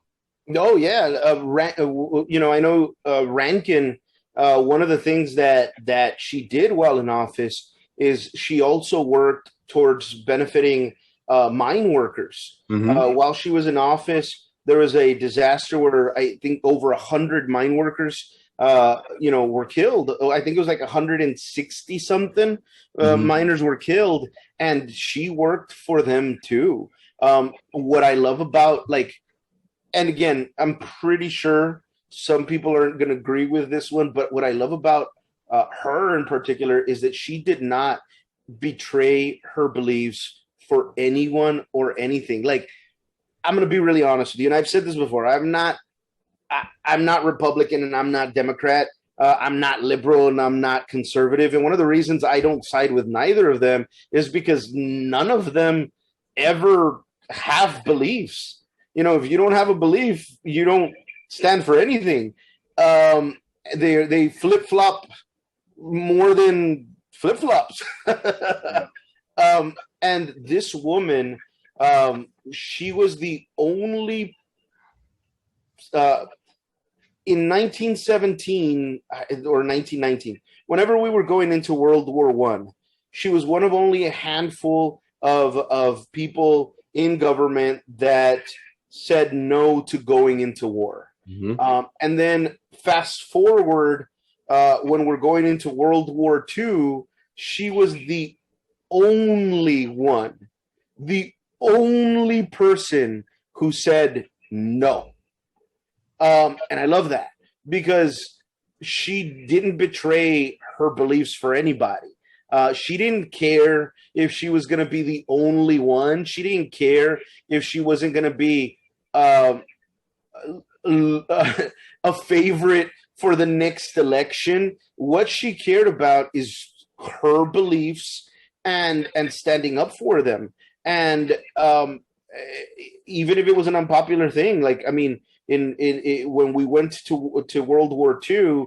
Oh yeah, I know Rankin. One of the things that she did while in office is she also worked towards benefiting mine workers. While she was in office, there was a disaster where I think over 100 mine workers, were killed. I think it was like 160 something miners were killed, and she worked for them too. What I love about and again, I'm pretty sure some people aren't going to agree with this one, but what I love about her in particular is that she did not betray her beliefs for anyone or anything. Like, I'm going to be really honest with you, and I've said this before. I'm not Republican and I'm not Democrat. I'm not liberal and I'm not conservative. And one of the reasons I don't side with neither of them is because none of them ever have beliefs. If you don't have a belief, you don't stand for anything. They flip flop more than flip flops. And this woman, she was the only in 1917 or 1919, whenever we were going into World War I, she was one of only a handful of people in government that said no to going into war. And then fast forward, when we're going into World War II, she was the only person who said no. And I love that because she didn't betray her beliefs for anybody. She didn't care if she was going to be the only one. She didn't care if she wasn't going to be a favorite for the next election. What she cared about is her beliefs and standing up for them. And even if it was an unpopular thing, when we went to World War II,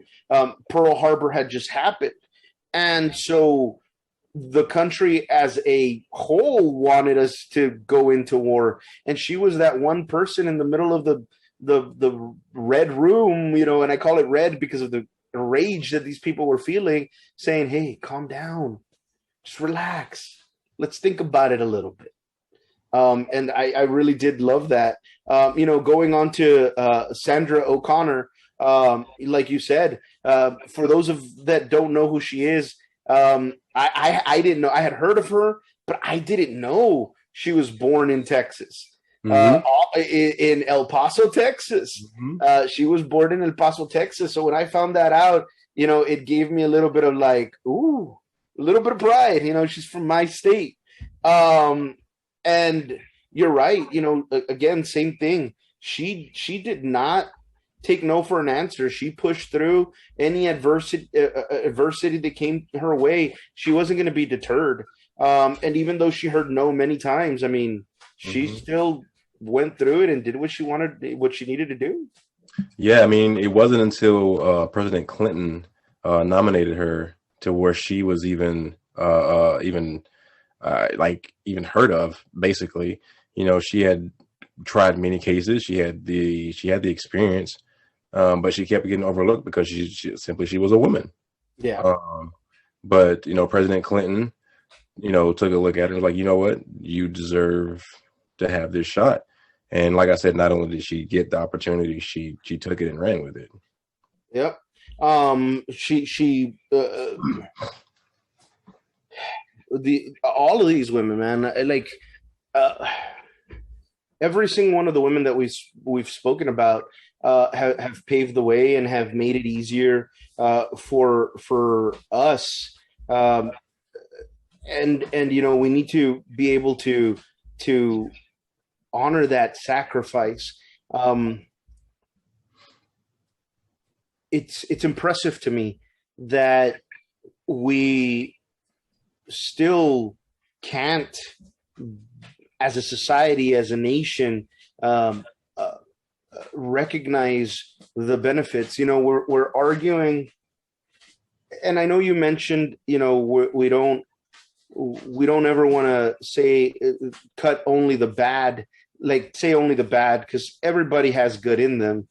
Pearl Harbor had just happened. And so the country as a whole wanted us to go into war. And she was that one person in the middle of the red room, and I call it red because of the rage that these people were feeling, saying, hey, calm down, just relax. Let's think about it a little bit. And I really did love that. Going on to Sandra O'Connor, like you said, for those that don't know who she is, I didn't know. I had heard of her, but I didn't know she was born in Texas, in El Paso, Texas. She was born in El Paso, Texas. So when I found that out, it gave me a little bit of a little bit of pride. She's from my state. And you're right. Again, same thing. She did not take no for an answer. She pushed through any adversity that came her way. She wasn't going to be deterred. And even though she heard no many times, she still went through it and did what she needed to do. Yeah, it wasn't until President Clinton nominated her to where she was even heard of. Basically, she had tried many cases. She had the experience, but she kept getting overlooked because she was a woman. Yeah. But President Clinton, took a look at her and was like, you know what, you deserve to have this shot. And like I said, not only did she get the opportunity, she took it and ran with it. Yep. All of these women, man, every single one of the women that we've spoken about have paved the way and have made it easier for us. Um, and we need to be able to honor that sacrifice. Um, it's impressive to me that we still can't, as a society, as a nation, um, uh, recognize the benefits. We're arguing, and I know you mentioned, we don't ever want to say cut only the bad, like say only the bad, because everybody has good in them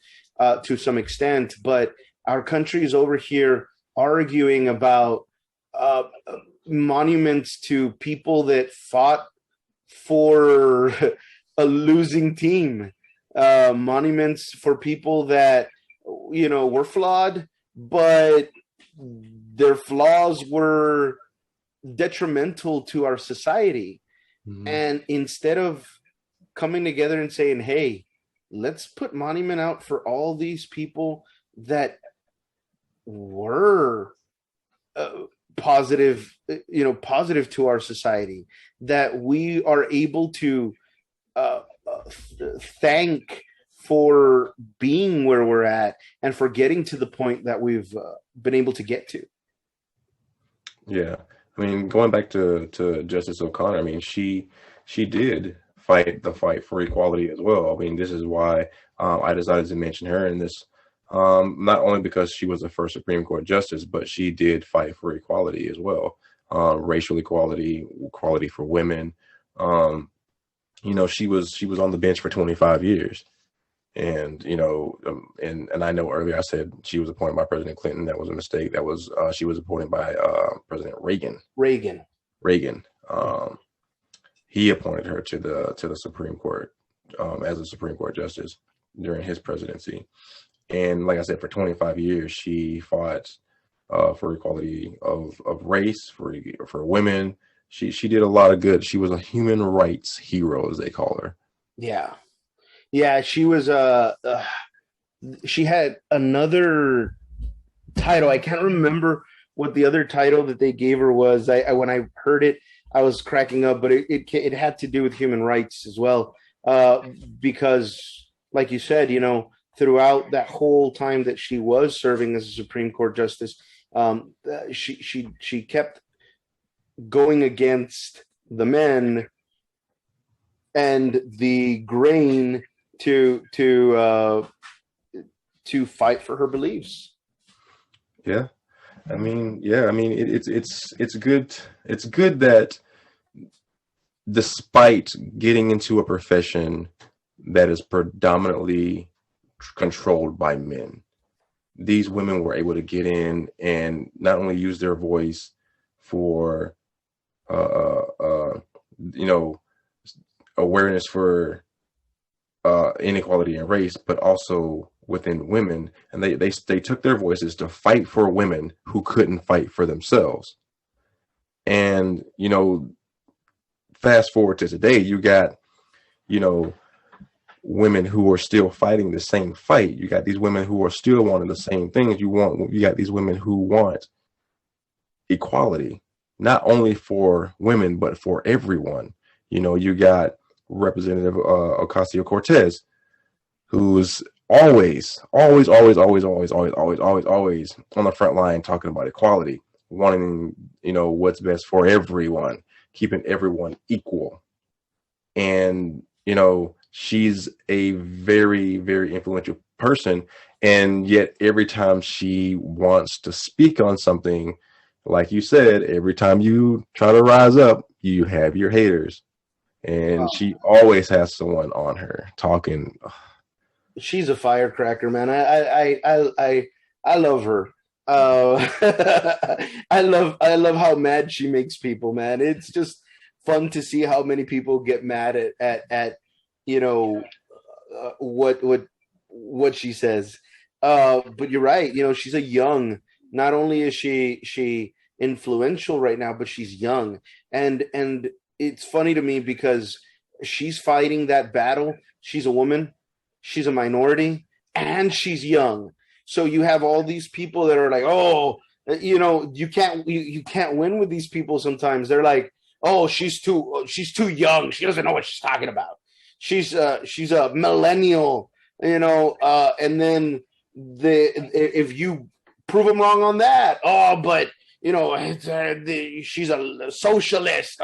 to some extent. But our country is over here arguing about uh, monuments to people that fought for a losing team, monuments for people that were flawed, but their flaws were detrimental to our society. Mm-hmm. And instead of coming together and saying, hey, let's put monument out for all these people that were positive, positive to our society, that we are able to thank for being where we're at and for getting to the point that we've been able to get to. Yeah. I mean, going back to Justice O'Connor, I mean, she did fight the fight for equality as well. I mean, this is why I decided to mention her in this, not only because she was the first Supreme Court justice, but she did fight for equality as well, racial equality, equality for women. She was on the bench for 25 years. And and I know earlier I said she was appointed by President Clinton. That was a mistake. That was she was appointed by President Reagan. Reagan. He appointed her to the Supreme Court as a Supreme Court justice during his presidency. And like I said, for 25 years she fought for equality of race, for women. She did a lot of good. She was a human rights hero, as they call her. Yeah, she was she had another title. I can't remember what the other title that they gave her was. I when I heard it, I was cracking up, but it had to do with human rights as well. Because, like you said, throughout that whole time that she was serving as a Supreme Court justice, she kept going against the men and the grain to fight for her beliefs. Yeah. I mean, it's good. It's good that despite getting into a profession that is predominantly controlled by men, these women were able to get in and not only use their voice for, awareness for inequality in race, but also within women. And they took their voices to fight for women who couldn't fight for themselves. And, fast forward to today, you got, women who are still fighting the same fight. You got these women who are still wanting the same things. You got these women who want equality, not only for women, but for everyone. You got Representative Ocasio-Cortez, who's always on the front line talking about equality, wanting, what's best for everyone, keeping everyone equal. And, she's a very, very influential person. And yet every time she wants to speak on something, like you said, every time you try to rise up, you have your haters. And wow, she always has someone on her talking. She's a firecracker, man. I love her. I love how mad she makes people, man. It's just fun to see how many people get mad at what she says. But you're right. She's a young. Not only is she influential right now, but she's young, and it's funny to me because She's fighting that battle. She's a woman, she's a minority, and she's young. So you have all these people that are like, oh, you can't win with these people sometimes. They're like, oh, she's too young. She doesn't know what she's talking about. She's a millennial, and then if you prove them wrong on that, oh, but she's a socialist.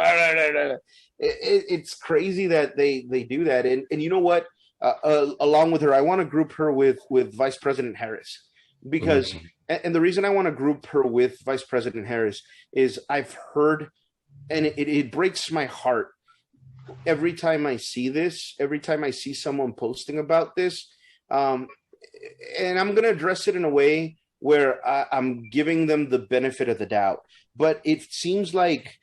It's crazy that they do that, and you know what? Along with her, I want to group her with Vice President Harris, because, Mhm. and the reason I want to group her with Vice President Harris is I've heard, and it breaks my heart every time I see this, every time I see someone posting about this, um, and I'm going to address it in a way where I'm giving them the benefit of the doubt. But it seems like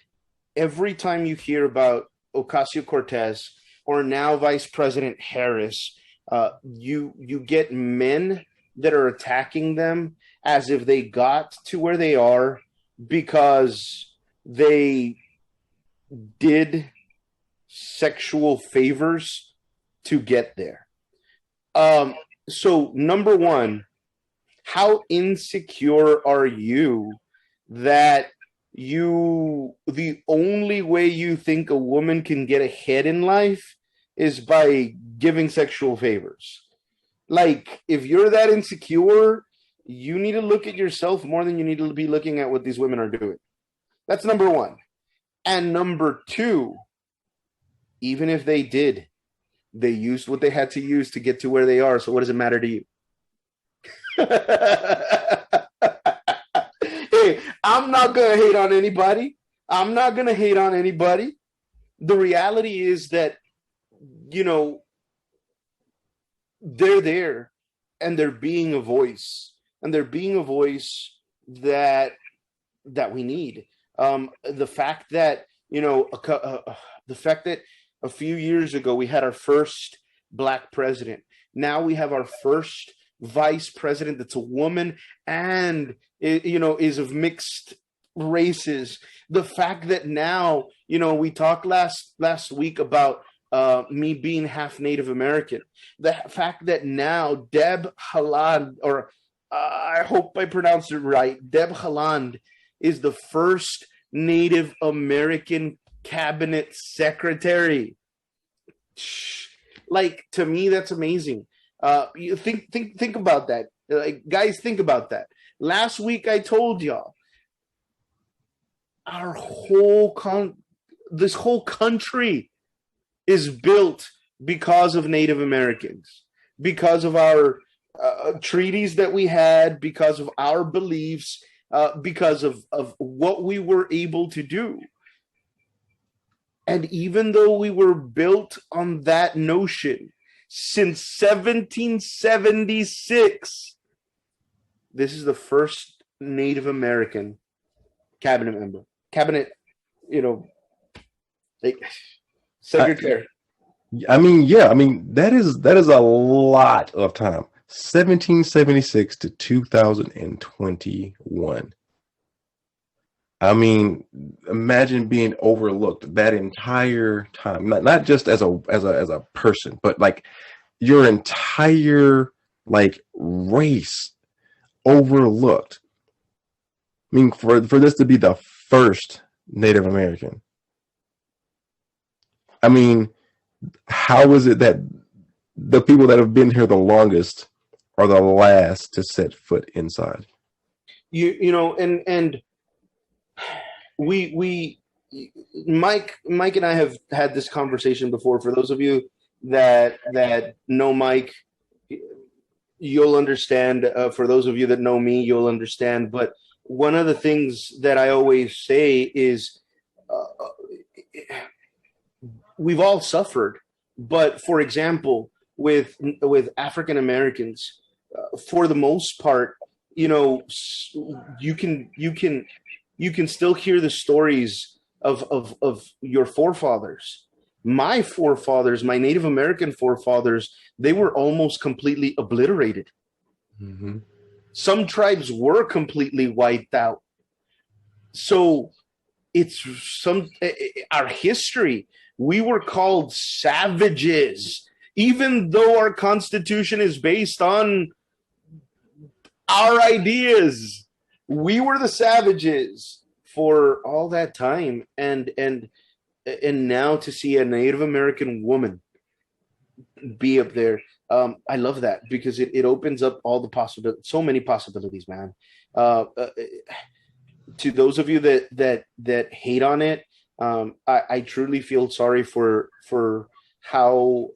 every time you hear about Ocasio-Cortez or now Vice President Harris, you get men that are attacking them as if they got to where they are because they did sexual favors to get there. So number one, how insecure are you that the only way you think a woman can get ahead in life is by giving sexual favors? Like, if you're that insecure, you need to look at yourself more than you need to be looking at what these women are doing. That's number one. And number two, even if they did, they used what they had to use to get to where they are. So what does it matter to you? Hey, I'm not going to hate on anybody. I'm not going to hate on anybody. The reality is that, they're there and they're being a voice, and they're being a voice that we need. The fact that, the fact that a few years ago we had our first black president. Now we have our first vice president that's a woman and is of mixed races. The fact that now, we talked last week about me being half Native American. The fact that now Deb Haaland, or I hope I pronounced it right, Deb Haaland is the first Native American cabinet secretary. Like, to me, that's amazing. You think about that. Like, guys, think about that. Last week I told y'all this whole country is built because of Native Americans, because of our treaties that we had, because of our beliefs, because of what we were able to do. And even though we were built on that notion since 1776, this is the first Native American cabinet member, secretary. That is a lot of time. 1776 to 2021. Imagine being overlooked that entire time. Not just as a person, but like your entire race overlooked. For this to be the first Native American. How is it that the people that have been here the longest are the last to set foot inside? And we Mike and I have had this conversation before. For those of you that know Mike, you'll understand. For those of you that know me, you'll understand. But one of the things that I always say is we've all suffered. But for example, with African Americans, for the most part, you can still hear the stories of your forefathers. My forefathers, my Native American forefathers, they were almost completely obliterated. Mm-hmm. Some tribes were completely wiped out. So it's our history. we were called savages, even though our Constitution is based on our ideas. We were the savages for all that time, and now to see a Native American woman be up there, I love that because it opens up all the possibilities, so many possibilities, man. To those of you that hate on it, I truly feel sorry for how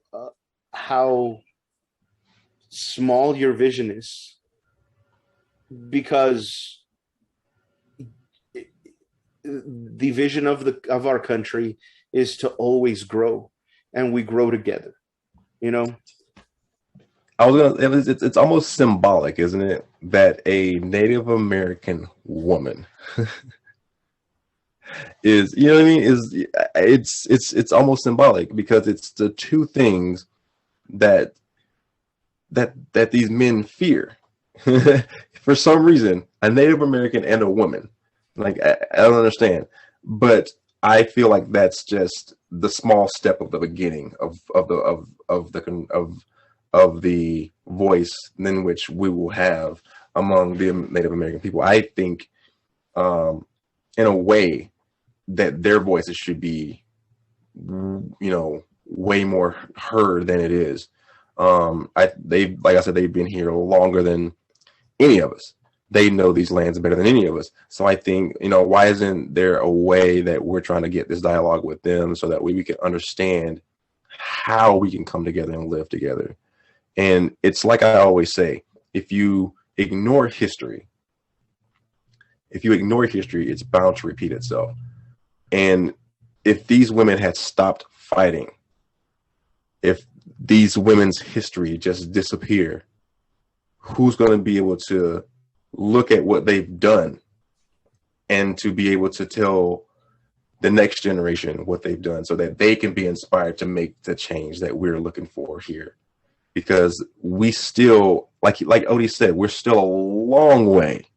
small your vision is, because the vision of our country is to always grow, and we grow together. You know, it's almost symbolic, isn't it, that a Native American woman is, you know what I mean, is it's almost symbolic because it's the two things that these men fear. For some reason, a Native American and a woman. Like, I don't understand, but I feel like that's just the small step of the beginning of the voice in which we will have among the Native American people. I think, in a way, that their voices should be, way more heard than it is. Like I said, they've been here longer than any of us. They know these lands better than any of us. So I think, why isn't there a way that we're trying to get this dialogue with them so that we can understand how we can come together and live together? And it's like I always say, if you ignore history, it's bound to repeat itself. And if these women had stopped fighting, if these women's history just disappear, who's going to be able to look at what they've done and to be able to tell the next generation what they've done so that they can be inspired to make the change that we're looking for here? Because we still, like Odie said, we're still a long way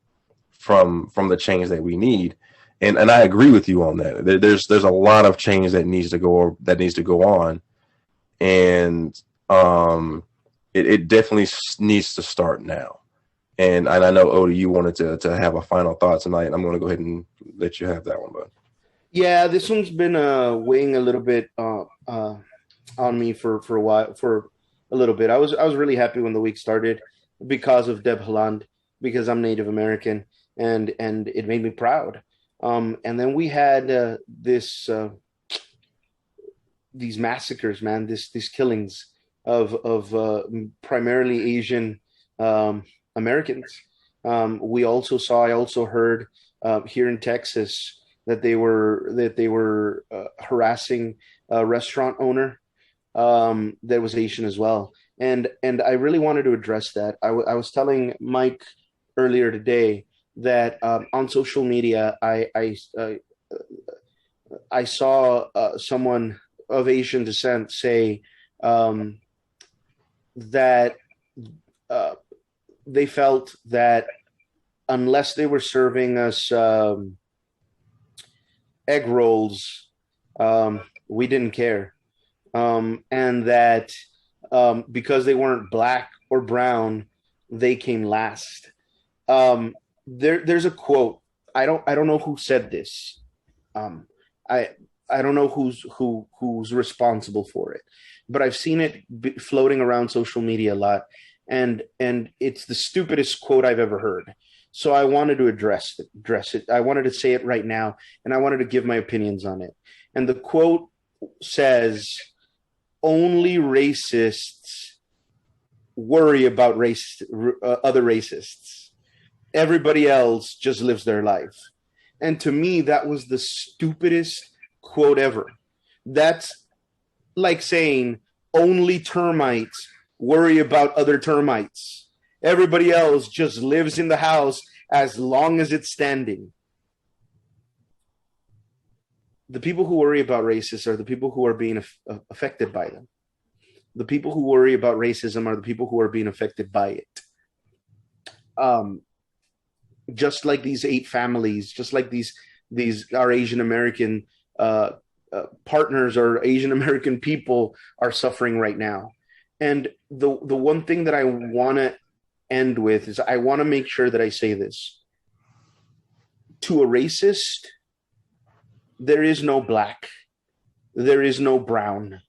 from the change that we need. And I agree with you on that. There's a lot of change that needs to go on. And it definitely needs to start now. And I know, Odie, you wanted to have a final thought tonight, and I'm going to go ahead and let you have that one, bud. Yeah, this one's been weighing a little bit on me for a while, for a little bit. I was really happy when the week started because of Deb Hollande, because I'm Native American, and it made me proud. And then we had these massacres, man, these killings of primarily Asian Americans. I also heard here in Texas that they were harassing a restaurant owner that was Asian as well. And I really wanted to address that. I was telling Mike earlier today that on social media, I saw someone of Asian descent say that they felt that unless they were serving us egg rolls, we didn't care. And that because they weren't black or brown, they came last. There's a quote. I don't know who said this. I don't know who's responsible for it, but I've seen it floating around social media a lot, and it's the stupidest quote I've ever heard. So I wanted to address it. I wanted to say it right now, and I wanted to give my opinions on it. And the quote says, "Only racists worry about other racists. Everybody else just lives their life." And to me, that was the stupidest quote ever. That's like saying only termites worry about other termites. Everybody else just lives in the house as long as it's standing. The people who worry about racists are the people who are being affected by them. The people who worry about racism are the people who are being affected by it. Just like these 8 families, just like these our Asian American partners or Asian American people are suffering right now. And the one thing that I want to end with is I want to make sure that I say this. To a racist, there is no black, there is no brown,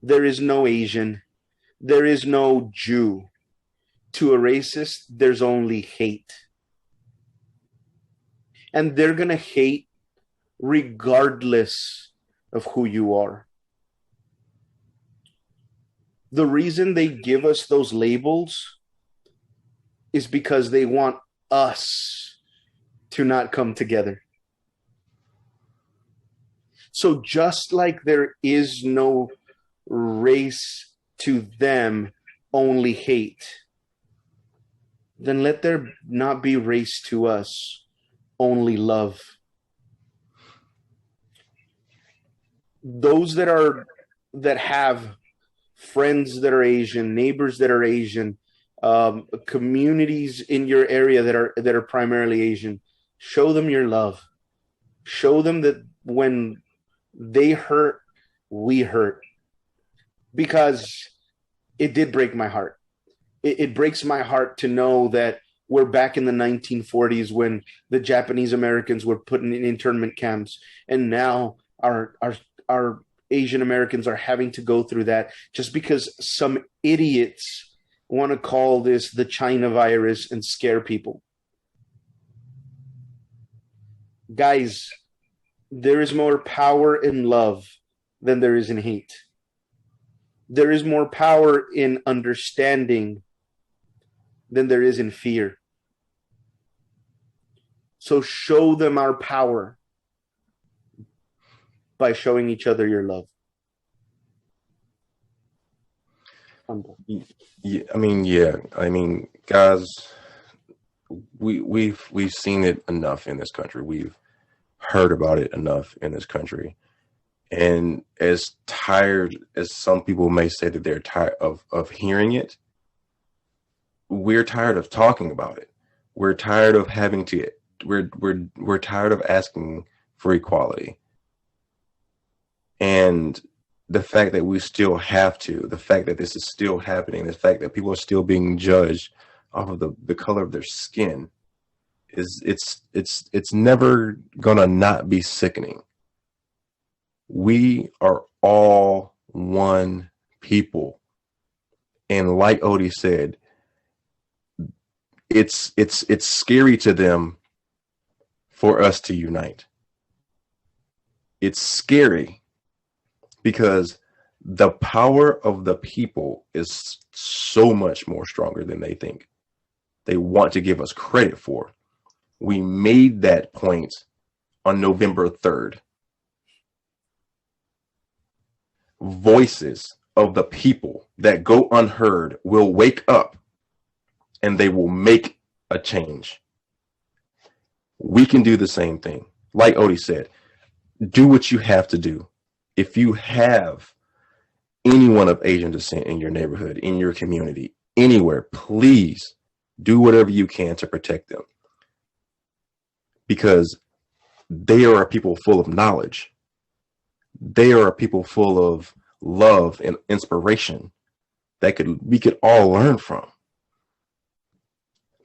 there is no Asian, there is no Jew. To a racist, there's only hate. And they're going to hate regardless of who you are. The reason they give us those labels is because they want us to not come together. So just like there is no race to them, only hate, then let there not be race to us, only love. Those that have friends that are Asian, neighbors that are Asian, communities in your area that are primarily Asian, show them your love. Show them that when they hurt, we hurt. Because it did break my heart. It breaks my heart to know that we're back in the 1940s when the Japanese Americans were put in internment camps, and now our Asian Americans are having to go through that just because some idiots want to call this the China virus and scare people. Guys, there is more power in love than there is in hate. There is more power in understanding than there is in fear. So show them our power by showing each other your love. Yeah, I mean, guys, we've seen it enough in this country. We've heard about it enough in this country. And as tired as some people may say that they're tired of hearing it, we're tired of talking about it. We're tired of having to. We're tired of asking for equality. And the fact that we still have to, the fact that this is still happening, the fact that people are still being judged off of the color of their skin, it's never gonna not be sickening. We are all one people. And like Odie said, it's scary to them for us to unite. It's scary because the power of the people is so much more stronger than they think. They want to give us credit for. We made that point on November 3rd. Voices of the people that go unheard will wake up and they will make a change. We can do the same thing. Like Odie said, do what you have to do. If you have anyone of Asian descent in your neighborhood, in your community, anywhere, please do whatever you can to protect them. Because they are a people full of knowledge. They are a people full of love and inspiration that we could all learn from.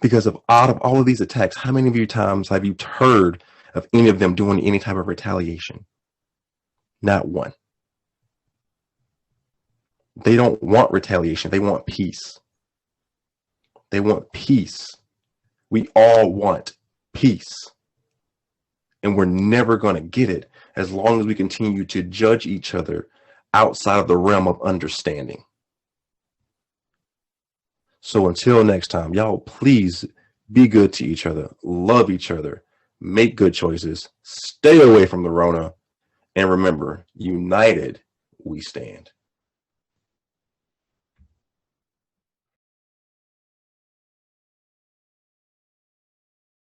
Because out of all of these attacks, how many of you times have you heard of any of them doing any type of retaliation? Not one. They don't want retaliation. They want peace. They want peace. We all want peace. And we're never going to get it as long as we continue to judge each other outside of the realm of understanding. So until next time, y'all, please be good to each other, love each other, make good choices, stay away from the Rona, and remember, united we stand.